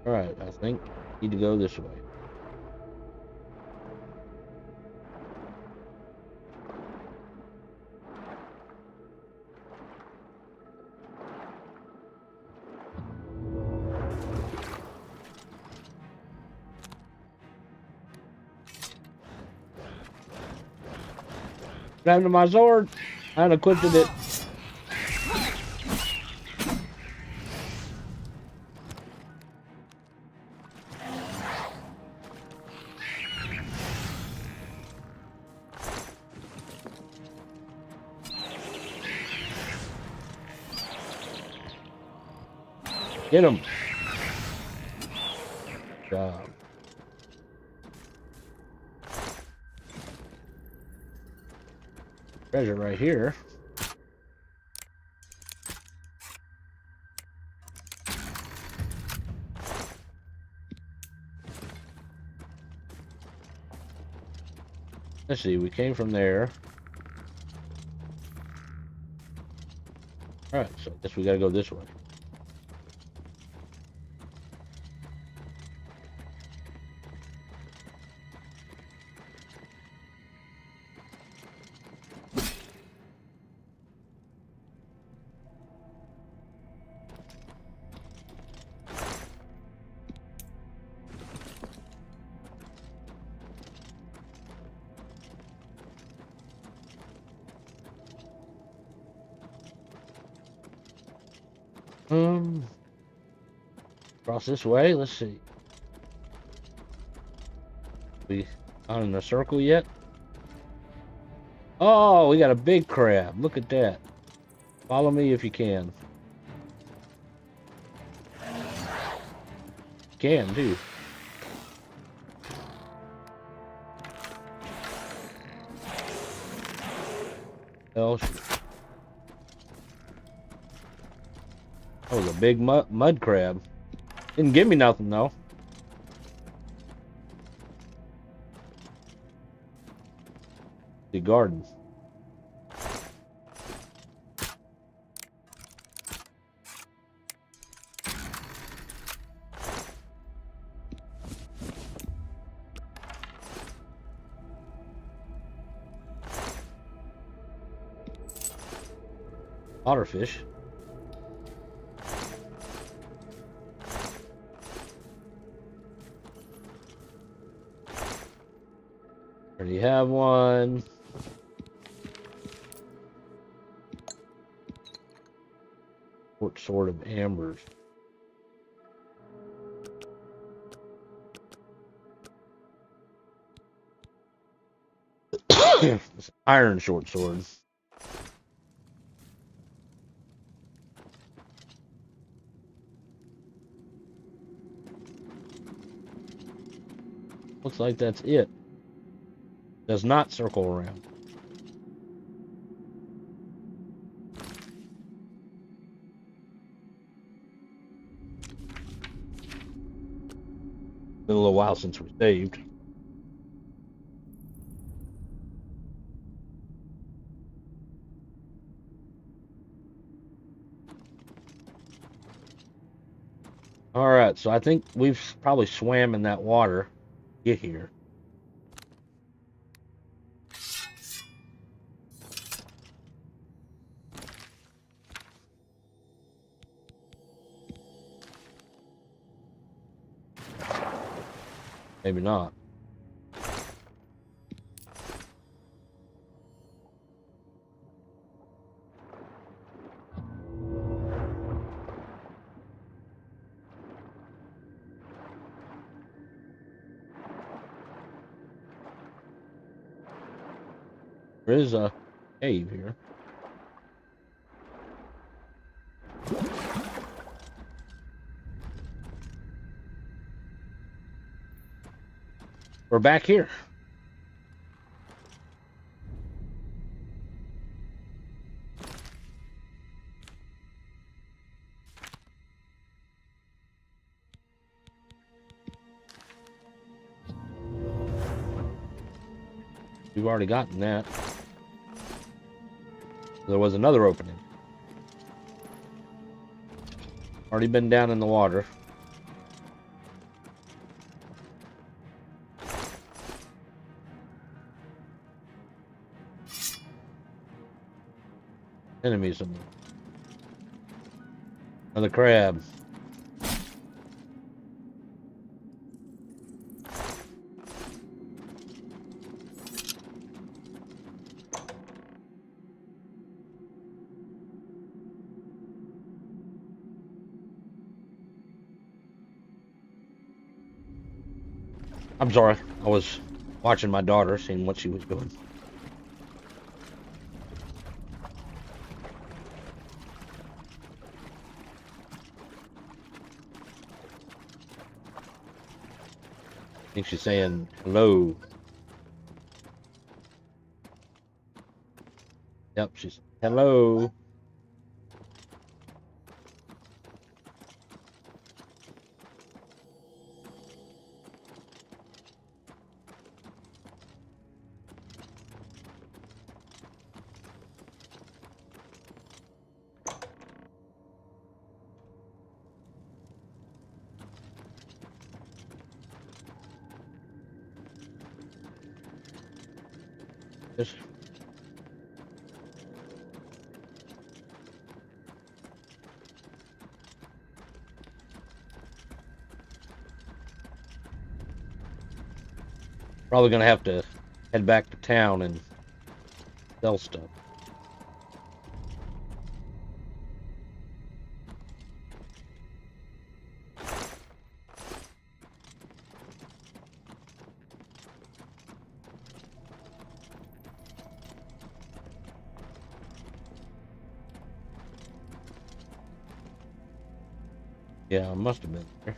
Alright, I think I need to go this way. What happened to my sword? I unequipped it. Get him. Good job. Treasure right here. Let's see, we came from there. Alright, so I guess we gotta go this way. Cross this way. Let's see. We not in a circle yet? Oh, we got a big crab. Look at that. Follow me if you can. Can too. Oh, that was a big mud crab. Didn't give me nothing though. The garden. Otterfish. Already have one. What sort of ambers? It's iron short sword. Looks like that's it. Does not circle around. Been a little while since we saved. All right, so I think we've probably swam in that water to get here. Maybe not. There is a cave here. We're back here. We've already gotten that. There was another opening. Already been down in the water. Enemies in there. Another crab. I'm sorry. I was watching my daughter, seeing what she was doing. I think she's saying hello. Yep, she's hello. Just probably gonna have to head back to town and sell stuff. Yeah, I must have been there.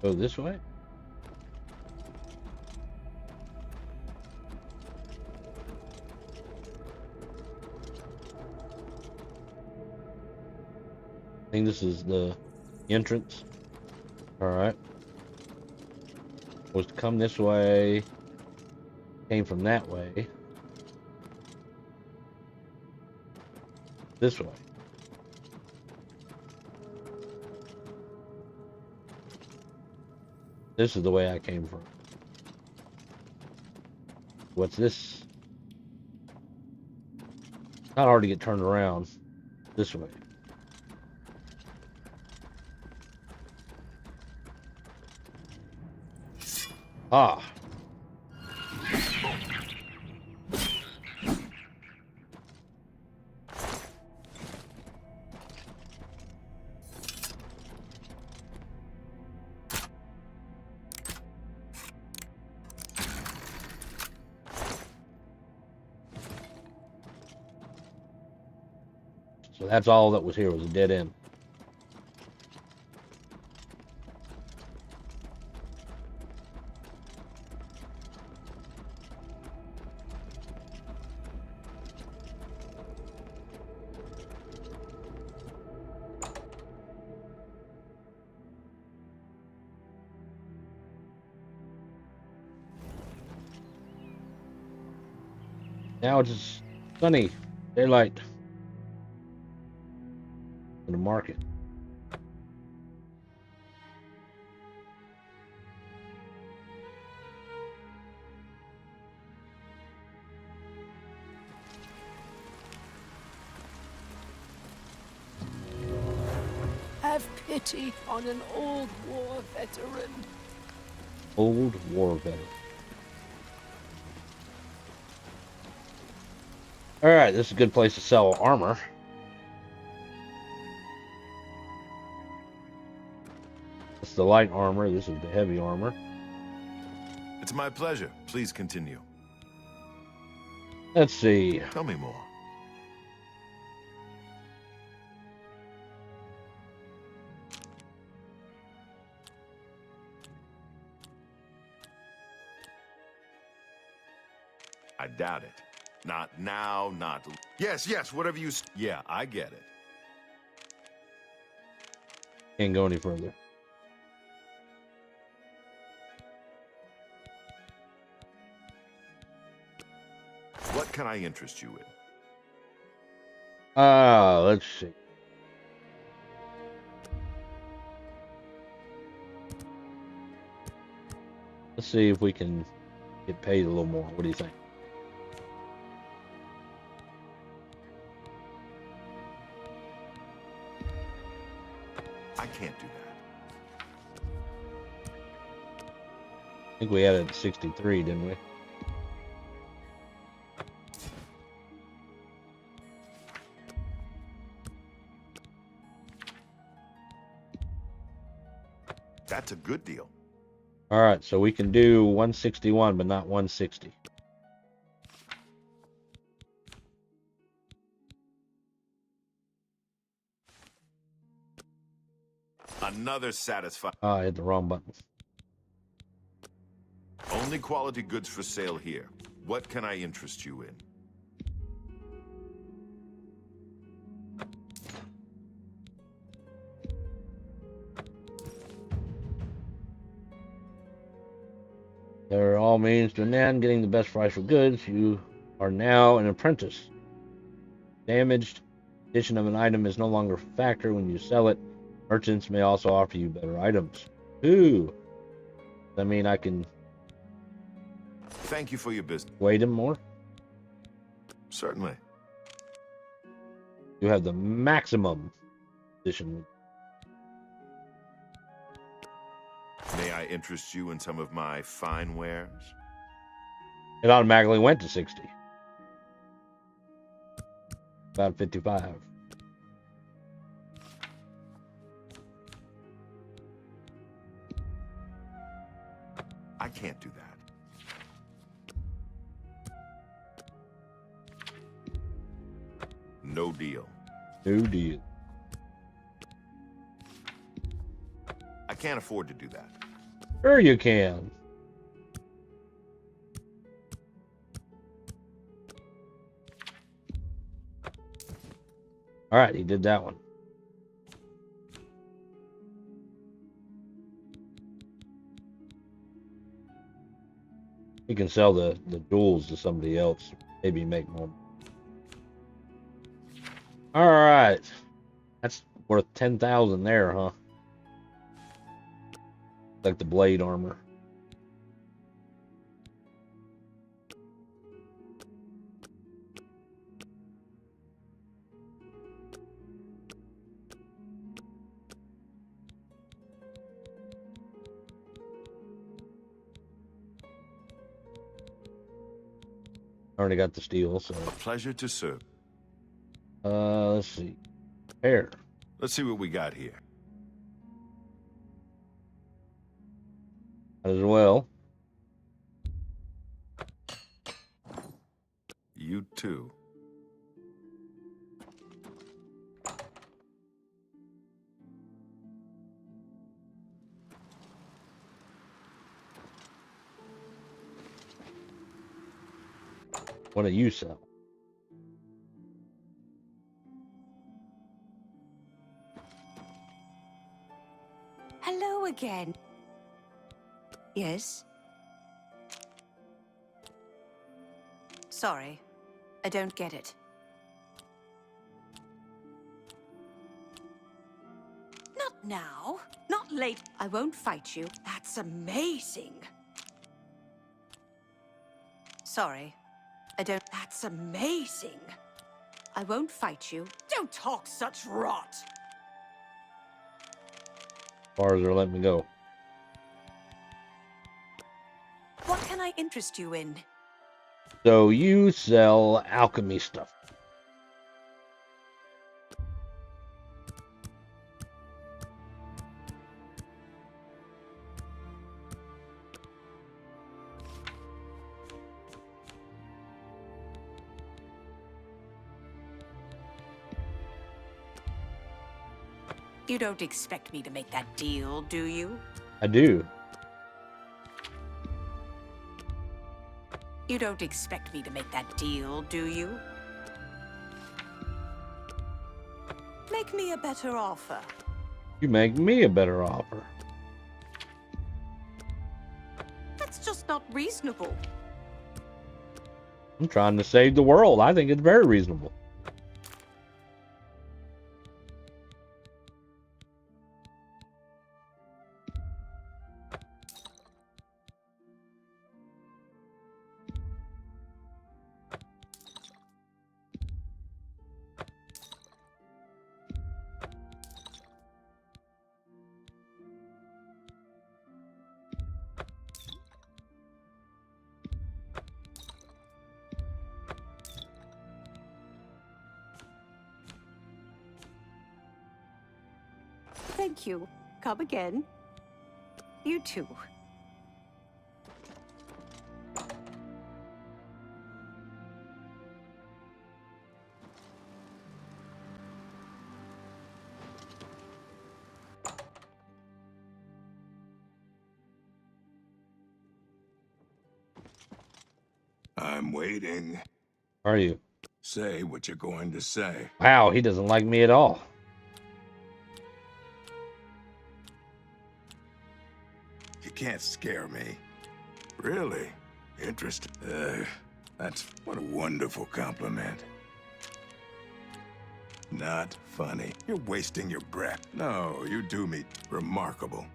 Go this way? I think this is the entrance. Alright. Was to come this way. Came from that way. This way. This is the way I came from. What's this? Not hard to get turned around. This way. Ah. So that's all that was here, was a dead end. Now it's sunny, daylight in the market. Have pity on an old war veteran. Old war veteran. Alright, this is a good place to sell armor. That's the light armor, this is the heavy armor. It's my pleasure. Please continue. Let's see. Tell me more. I doubt it. Not now, not... Yes, whatever you... Yeah, I get it. Can't go any further. What can I interest you in? Let's see. Let's see if we can get paid a little more. What do you think? I can't do that. I think we had it at 63, didn't we? That's a good deal. All right, so we can do 161, but not 160. Another satisfying... I hit the wrong button. Only quality goods for sale here. What can I interest you in? There are all means to an end, getting the best price for goods. You are now an apprentice. Damaged condition of an item is no longer a factor when you sell it. Merchants may also offer you better items. Ooh. Does that mean I can Thank you for your business. wait him more? Certainly. You have the maximum edition. May I interest you in some of my fine wares? It automatically went to 60. About 55. I can't do that. No deal. No deal. I can't afford to do that. Sure you can. All right, he did that one. He can sell the jewels to somebody else. Maybe make more. All right. That's worth 10,000 there, huh? Like the blade armor. Already got the steel, so A pleasure to serve. let's see. Hair. Let's see what we got here. As well. You too. What do you sell? Hello again. Yes? Sorry, I don't get it. Not now. Not late. I won't fight you. That's amazing. Sorry, I don't... That's amazing. I won't fight you. Don't talk such rot. As far as they're letting me go. What can I interest you in? So you sell alchemy stuff. You don't expect me to make that deal, do you? I do. You don't expect me to make that deal, do you? Make me a better offer. You make me a better offer. That's just not reasonable. I'm trying to save the world. I think it's very reasonable. Thank you. Come again. You too. I'm waiting. Are you? Say what you're going to say. Wow, he doesn't like me at all. You can't scare me. Really? Interesting. That's what a wonderful compliment. Not funny. You're wasting your breath. No, you do me remarkable.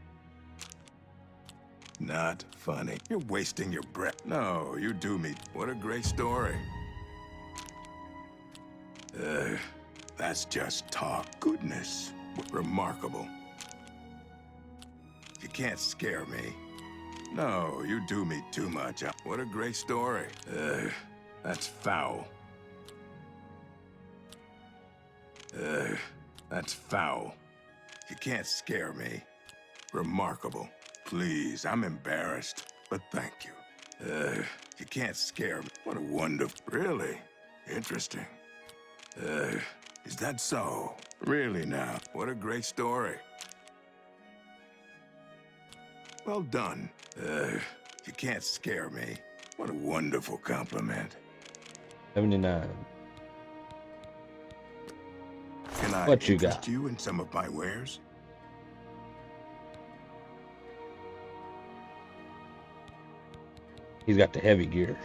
Not funny. You're wasting your breath. No, you do me. What a great story. That's just talk. Goodness. Remarkable. You can't scare me. No, you do me too much. What a great story. That's foul. That's foul. You can't scare me. Remarkable. Please, I'm embarrassed. but thank you. You can't scare me. What a wonderful... Really? Interesting. Is that so? Really now? What a great story. Well done. You can't scare me. What a wonderful compliment. 79. Can I What you interest got? you in some of my wares? He's got the heavy gear.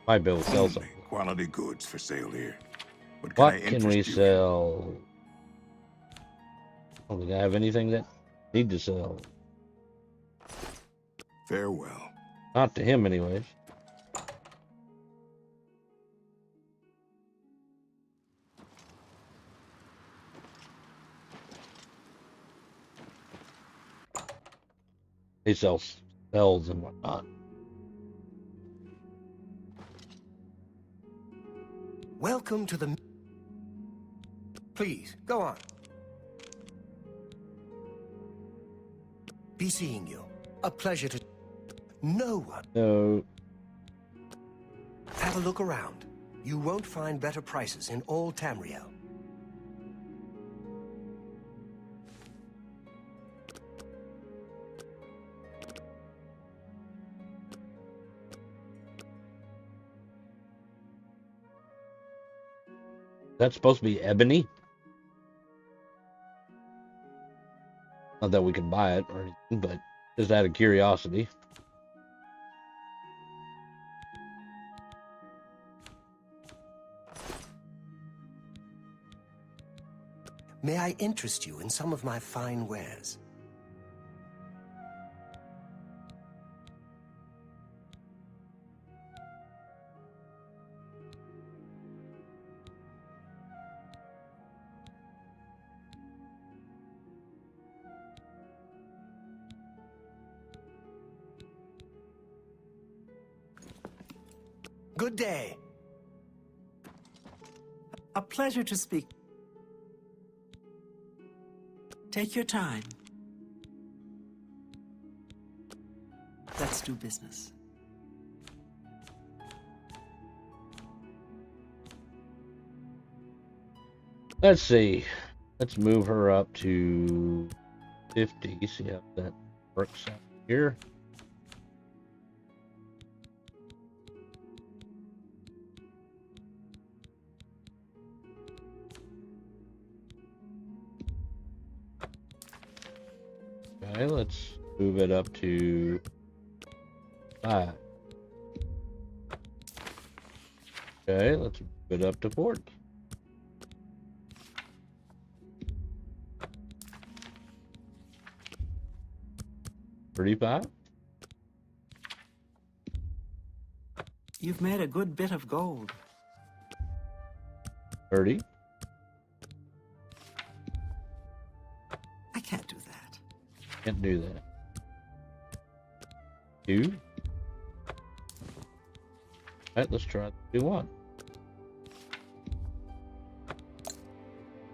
Might be able to sell Only something. quality goods for sale here. What What I can we interest you in? sell? I don't think I have anything that I need to sell. Farewell. Not to him, anyways. He sells spells and whatnot. Welcome to the... Please, go on. Be seeing you. A pleasure to... No one. No. Have a look around. You won't find better prices in all Tamriel. That's supposed to be ebony. Not that we can buy it or anything, but just out of curiosity. May I interest you in some of my fine wares? Good day. A pleasure to speak. Take your time. Let's do business. Let's see. Let's move her up to 50. See how that works out here. Okay, let's move it up to 5. Okay, let's move it up to 40. $35. You've made a good bit of gold. 30. I can't do that. Can't do that. 2. Alright, let's try 31.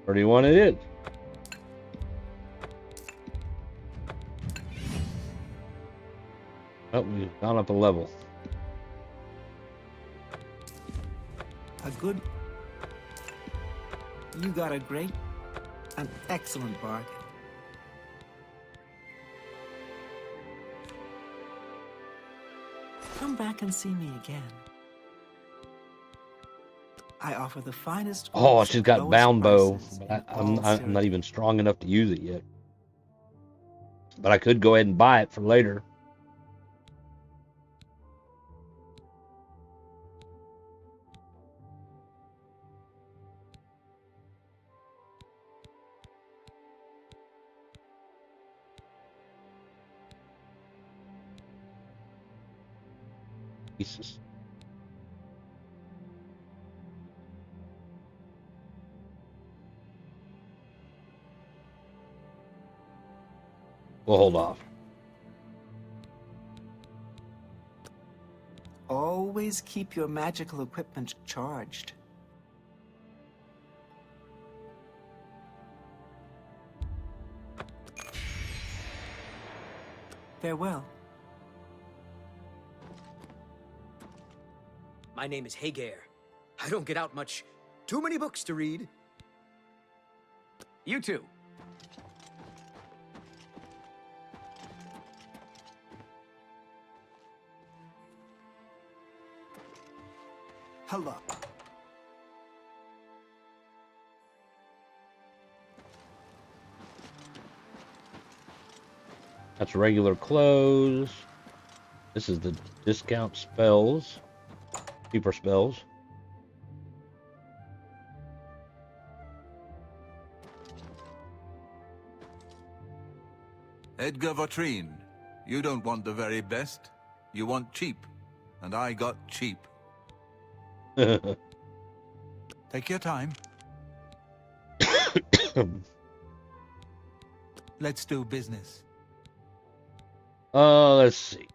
31 it is. Oh, we've gone up a level. A good... You got a great, an excellent bargain. Come back and see me again. I offer the finest... Oh, goods she's at got lowest bound bow. prices But in I'm all not Cyrodiil. even strong enough to use it yet. But I could go ahead and buy it for later. Jesus. We'll hold off. Always always keep your magical equipment charged. Farewell. My name is Hagar. I don't get out much. Too many books to read. You too. Hello. That's regular clothes. This is the discount spells. Cheaper spells. Edgar Vautrin, you don't want the very best. You want cheap. And I got cheap. Take your time. Let's do business. Let's see.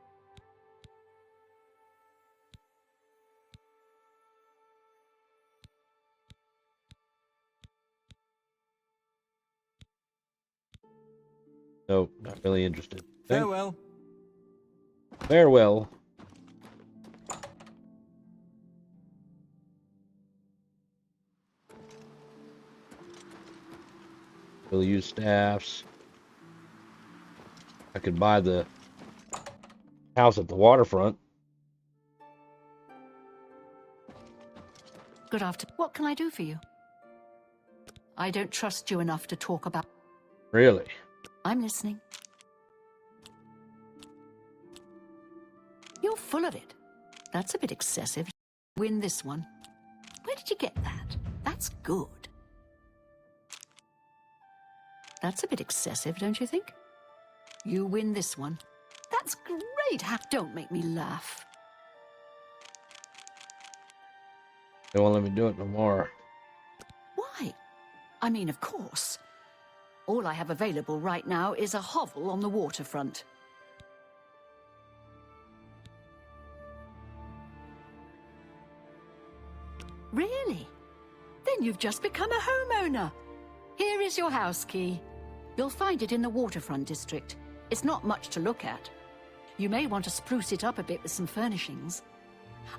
Nope, not really interested. Farewell. Farewell. We'll use staffs. I could buy the house at the waterfront. Good afternoon. What can I do for you? I don't trust you enough to talk about. Really? I'm listening. You're full of it. That's a bit excessive. Win this one. Where did you get that? That's good. That's a bit excessive, don't you think? You win this one. That's great. Don't make me laugh. They won't let me do it no more. Why? I mean, of course. All I have available right now is a hovel on the waterfront. Really? Then you've just become a homeowner. Here is your house key. You'll find it in the waterfront district. It's not much to look at. You may want to spruce it up a bit with some furnishings.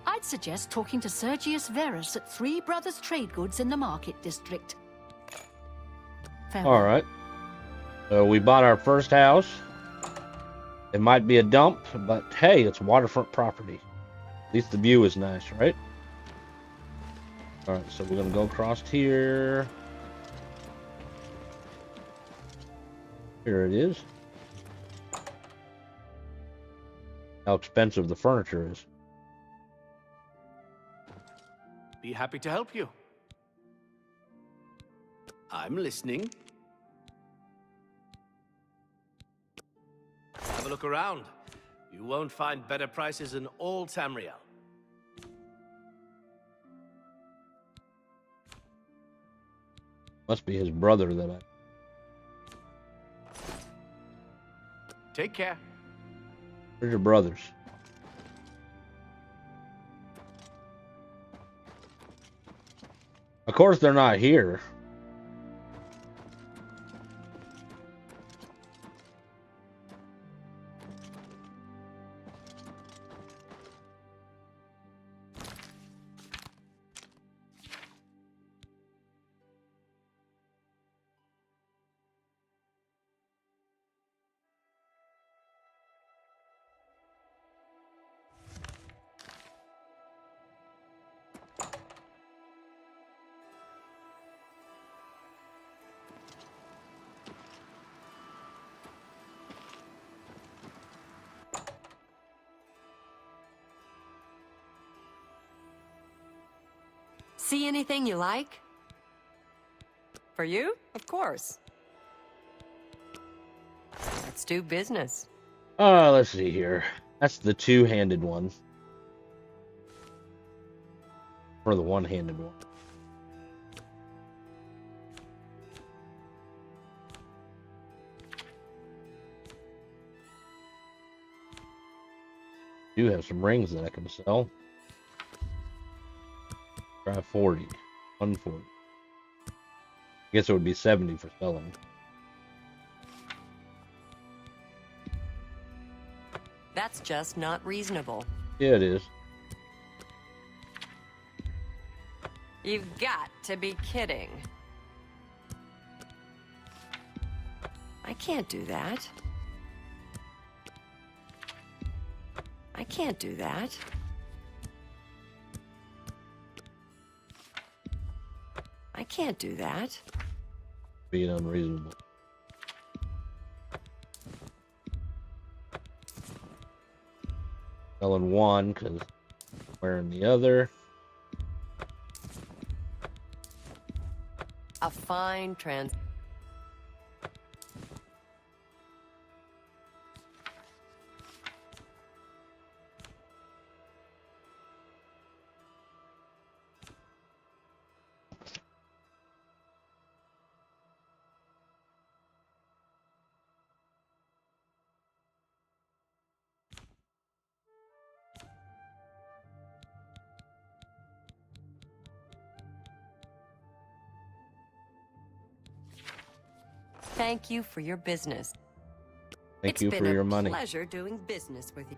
I'd suggest talking to Sergius Verus at Three Brothers Trade Goods in the Market District. Farewell. All right. So we bought our first house. It might be a dump, but hey, it's waterfront property. At least the view is nice, right? All right, so we're gonna go across here. Here it is. How expensive the furniture is. Be happy to help you. I'm listening. Have a look around. You won't find better prices in all Tamriel. Must be his brother that I... Take care. Where's your brothers? Of course they're not here. See anything you like? For you? Of course. Let's do business. Let's see here. That's the two-handed one. Or the one-handed one. Do have some rings that I can sell. Try 40. 140. I guess it would be 70 for selling. That's just not reasonable. Yeah, it is. You've got to be kidding. I can't do that. I can't do that. I can't do that. Being unreasonable. Selling one because wearing the other. A fine trans. Thank you for your business. Thank you for your money. It's been a pleasure doing business with you.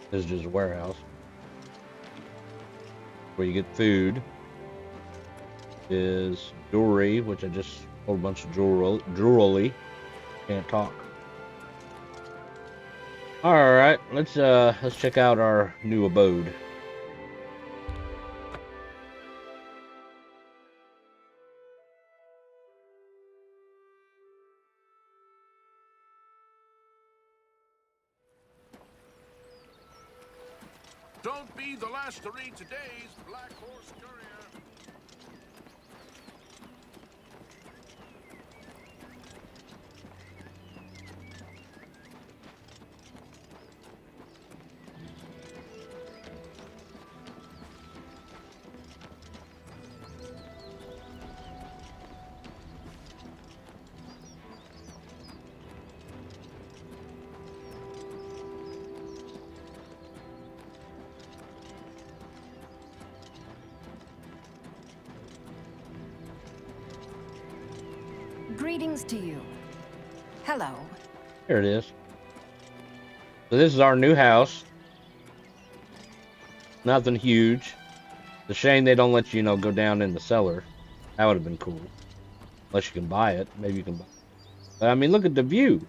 This is just a warehouse where you get food. Is jewelry, which I just sold a bunch of jewelry. Can't talk. All right, let's check out our new abode. Don't be the last to read today's Black Horse Courier. Greetings to you. Hello. Here it is. So this is our new house. Nothing huge. It's a shame they don't let you, go down in the cellar. That would have been cool. Unless you can buy it. Maybe you can buy it. But I mean, look at the view.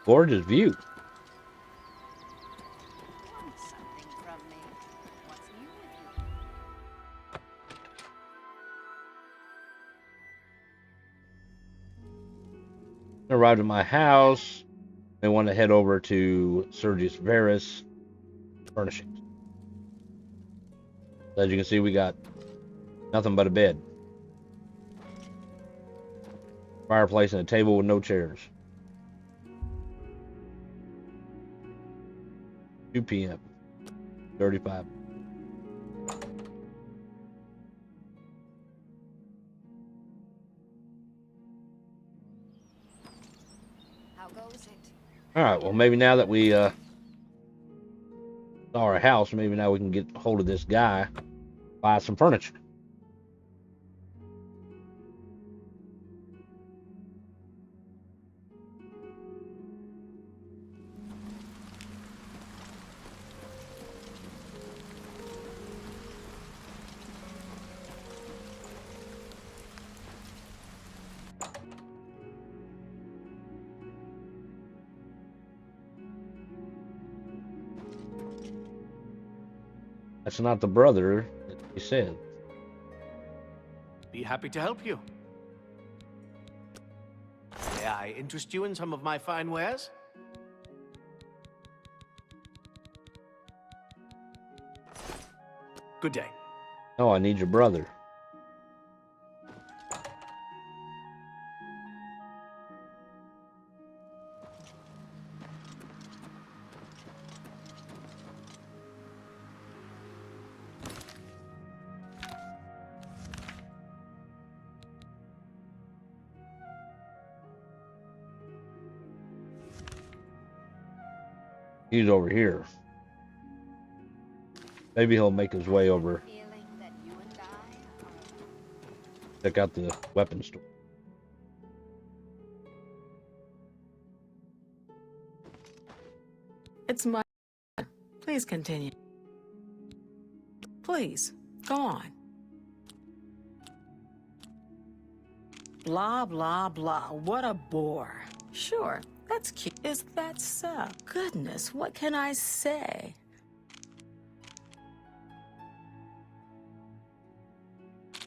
Gorgeous view. Arrived at my house. They want to head over to Sergius Varus Furnishings. As you can see, we got nothing but a bed, fireplace, and a table with no chairs. 2 p.m. 35. How goes it? All right. Well, maybe now that we saw our house, maybe now we can get hold of this guy, buy some furniture. That's not the brother that he said. Be happy to help you. May I interest you in some of my fine wares? Good day. Oh, I need your brother. He's over here. Maybe he'll make his way over. Feeling that you and I Check out the weapon store. It's my... Please continue. Please, go on. Blah, blah, blah. What a bore. Sure, that's cute. Is that so? Goodness, what can I say?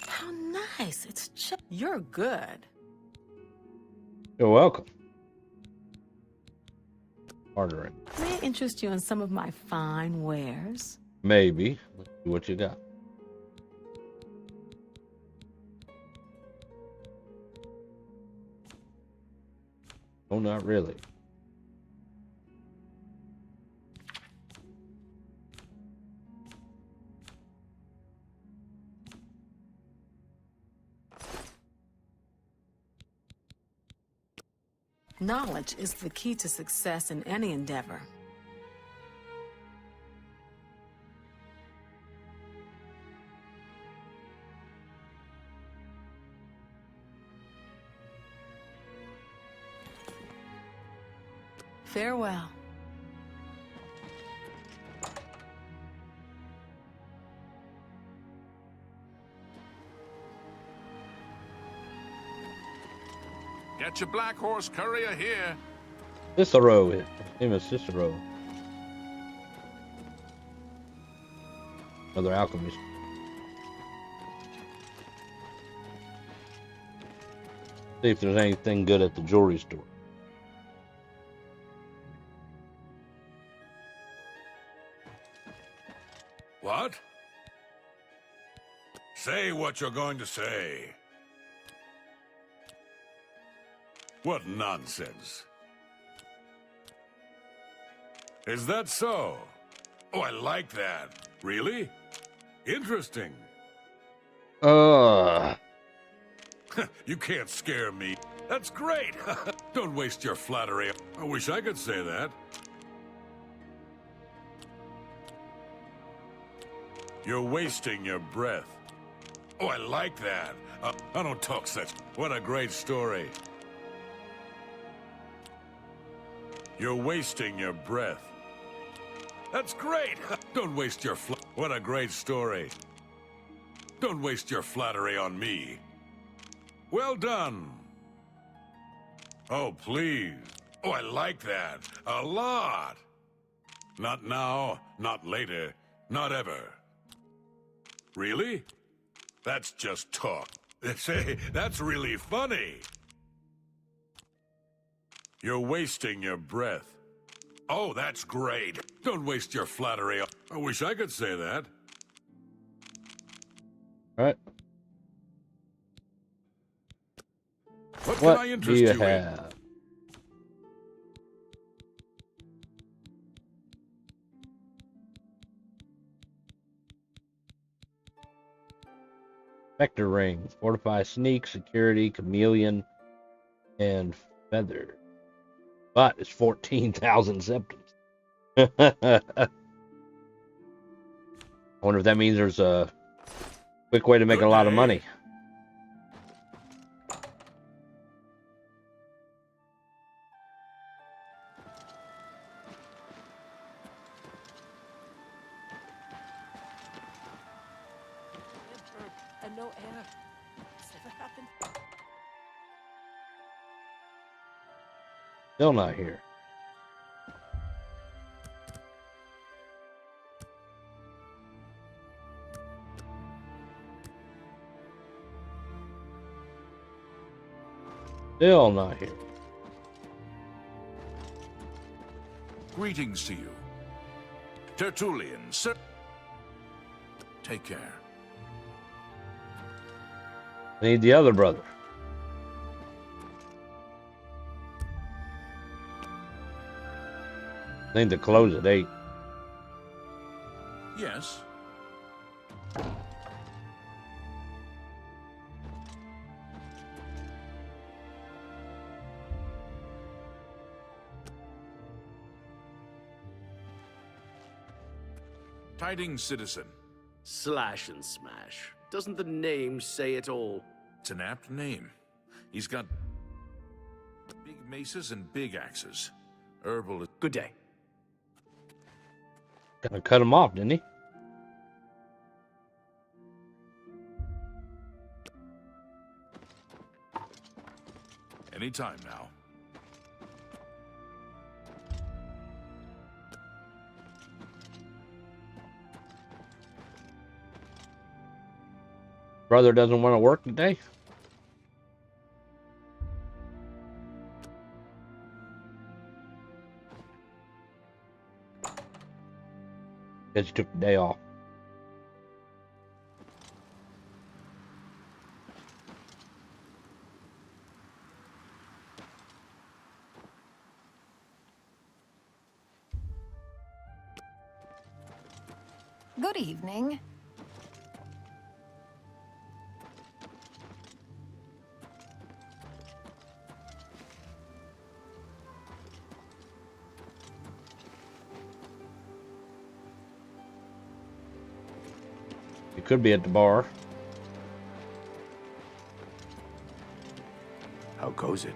How nice. It's just... You're good. You're welcome. Ordering. May I interest you in some of my fine wares? Maybe. Let's see what you got. Oh, not really. Knowledge is the key to success in any endeavor. Farewell. Get your black horse courier here. Cicero. His name is Cicero. Another alchemist. See if there's anything good at the jewelry store. What? Say what you're going to say. What nonsense. Is that so? Oh, I like that. Really? Interesting. You can't scare me. That's great. Don't waste your flattery. I wish I could say that. You're wasting your breath. Oh, I like that. I don't talk such. What a great story. You're wasting your breath. That's great. Don't waste your What a great story. Don't waste your flattery on me. Well done. Oh, please. Oh, I like that. A lot. Not now, not later, not ever. Really? That's just talk. Say, that's really funny. You're wasting your breath. Oh, that's great. Don't waste your flattery. I wish I could say that. All right. What can I interest you in? Have? Vector ring, fortify sneak, security, chameleon, and feather. But it's 14,000 symptoms. I wonder if that means there's a quick way to make a lot of money. And no air. This never happened. Still not here. Still not here. Greetings to you. Tertullian, sir. Take care. I need the other brother. I need to close at 8. Yes. Tidings, citizen. Slash and smash. Doesn't the name say it all? It's an apt name. He's got big maces and big axes. Herbal is... Good day. Gonna cut him off, didn't he? Anytime now. Brother doesn't want to work today. Because he took the day off. Good evening. He could be at the bar. How goes it?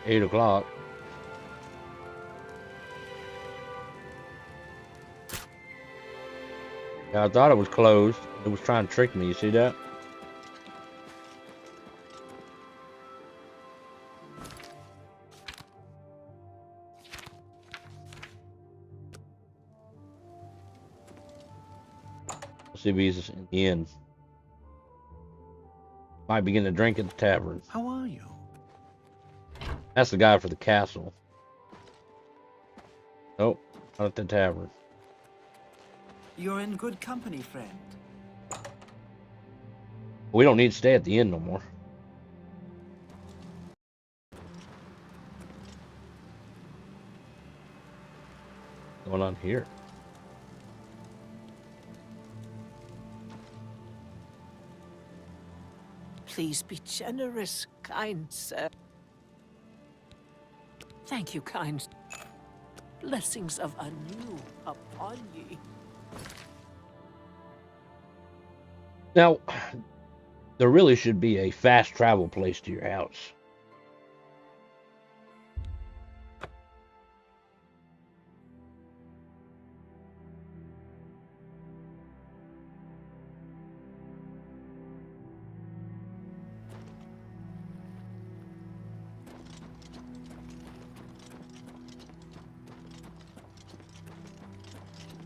Eight o'clock. Yeah, I thought it was closed. It was trying to trick me. You see that? Let's see if he's in the inn. Might begin to drink at the tavern. How are you? That's the guy for the castle. Nope, not at the tavern. You're in good company, friend. We don't need to stay at the inn no more. What's going on here? Please be generous, kind sir. Thank you, kind. Blessings of anew upon ye. Now, there really should be a fast travel place to your house.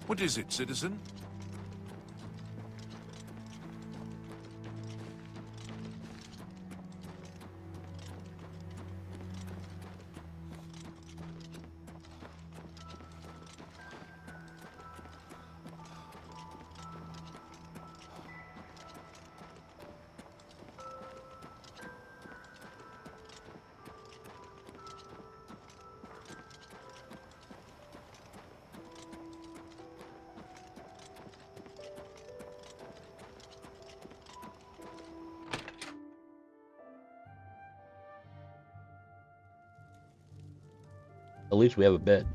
What is it, citizen? At least we have a bed.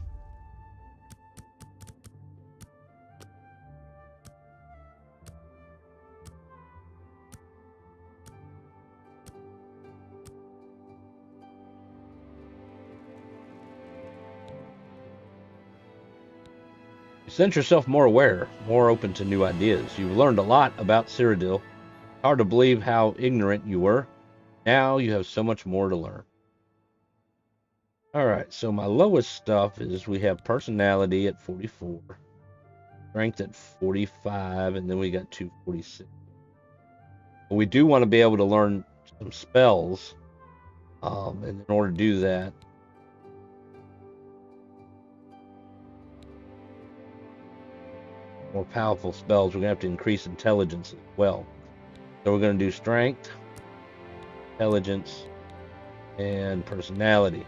You sense yourself more aware, more open to new ideas. You've learned a lot about Cyrodiil. Hard to believe how ignorant you were. Now you have so much more to learn. Alright, so my lowest stuff is we have personality at 44, strength at 45, and then we got 246. But we do want to be able to learn some spells, and in order to do that, more powerful spells, we're going to have to increase intelligence as well. So we're going to do strength, intelligence, and personality.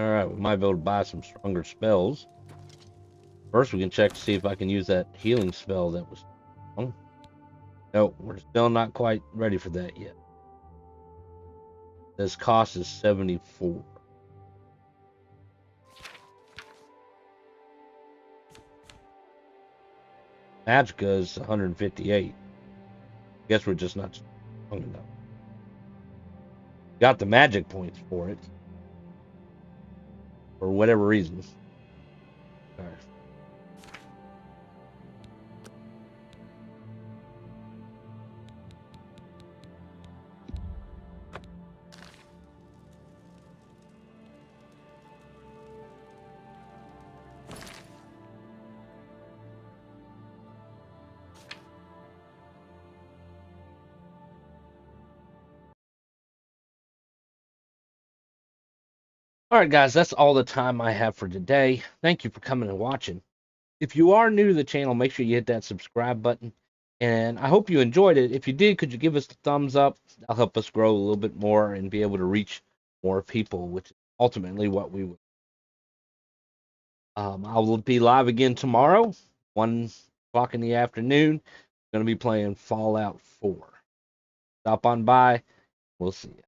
Alright, we might be able to buy some stronger spells. First, we can check to see if I can use that healing spell that was strong. Nope, we're still not quite ready for that yet. This cost is 74. Magicka is 158. Guess we're just not strong enough. Got the magic points for it. For whatever reason. Alright. Alright guys, that's all the time I have for today. Thank you for coming and watching. If you are new to the channel, make sure you hit that subscribe button. And I hope you enjoyed it. If you did, could you give us a thumbs up? That'll help us grow a little bit more and be able to reach more people, which is ultimately what we would. I will be live again tomorrow, 1 o'clock in the afternoon. Going to be playing Fallout 4. Stop on by. We'll see you.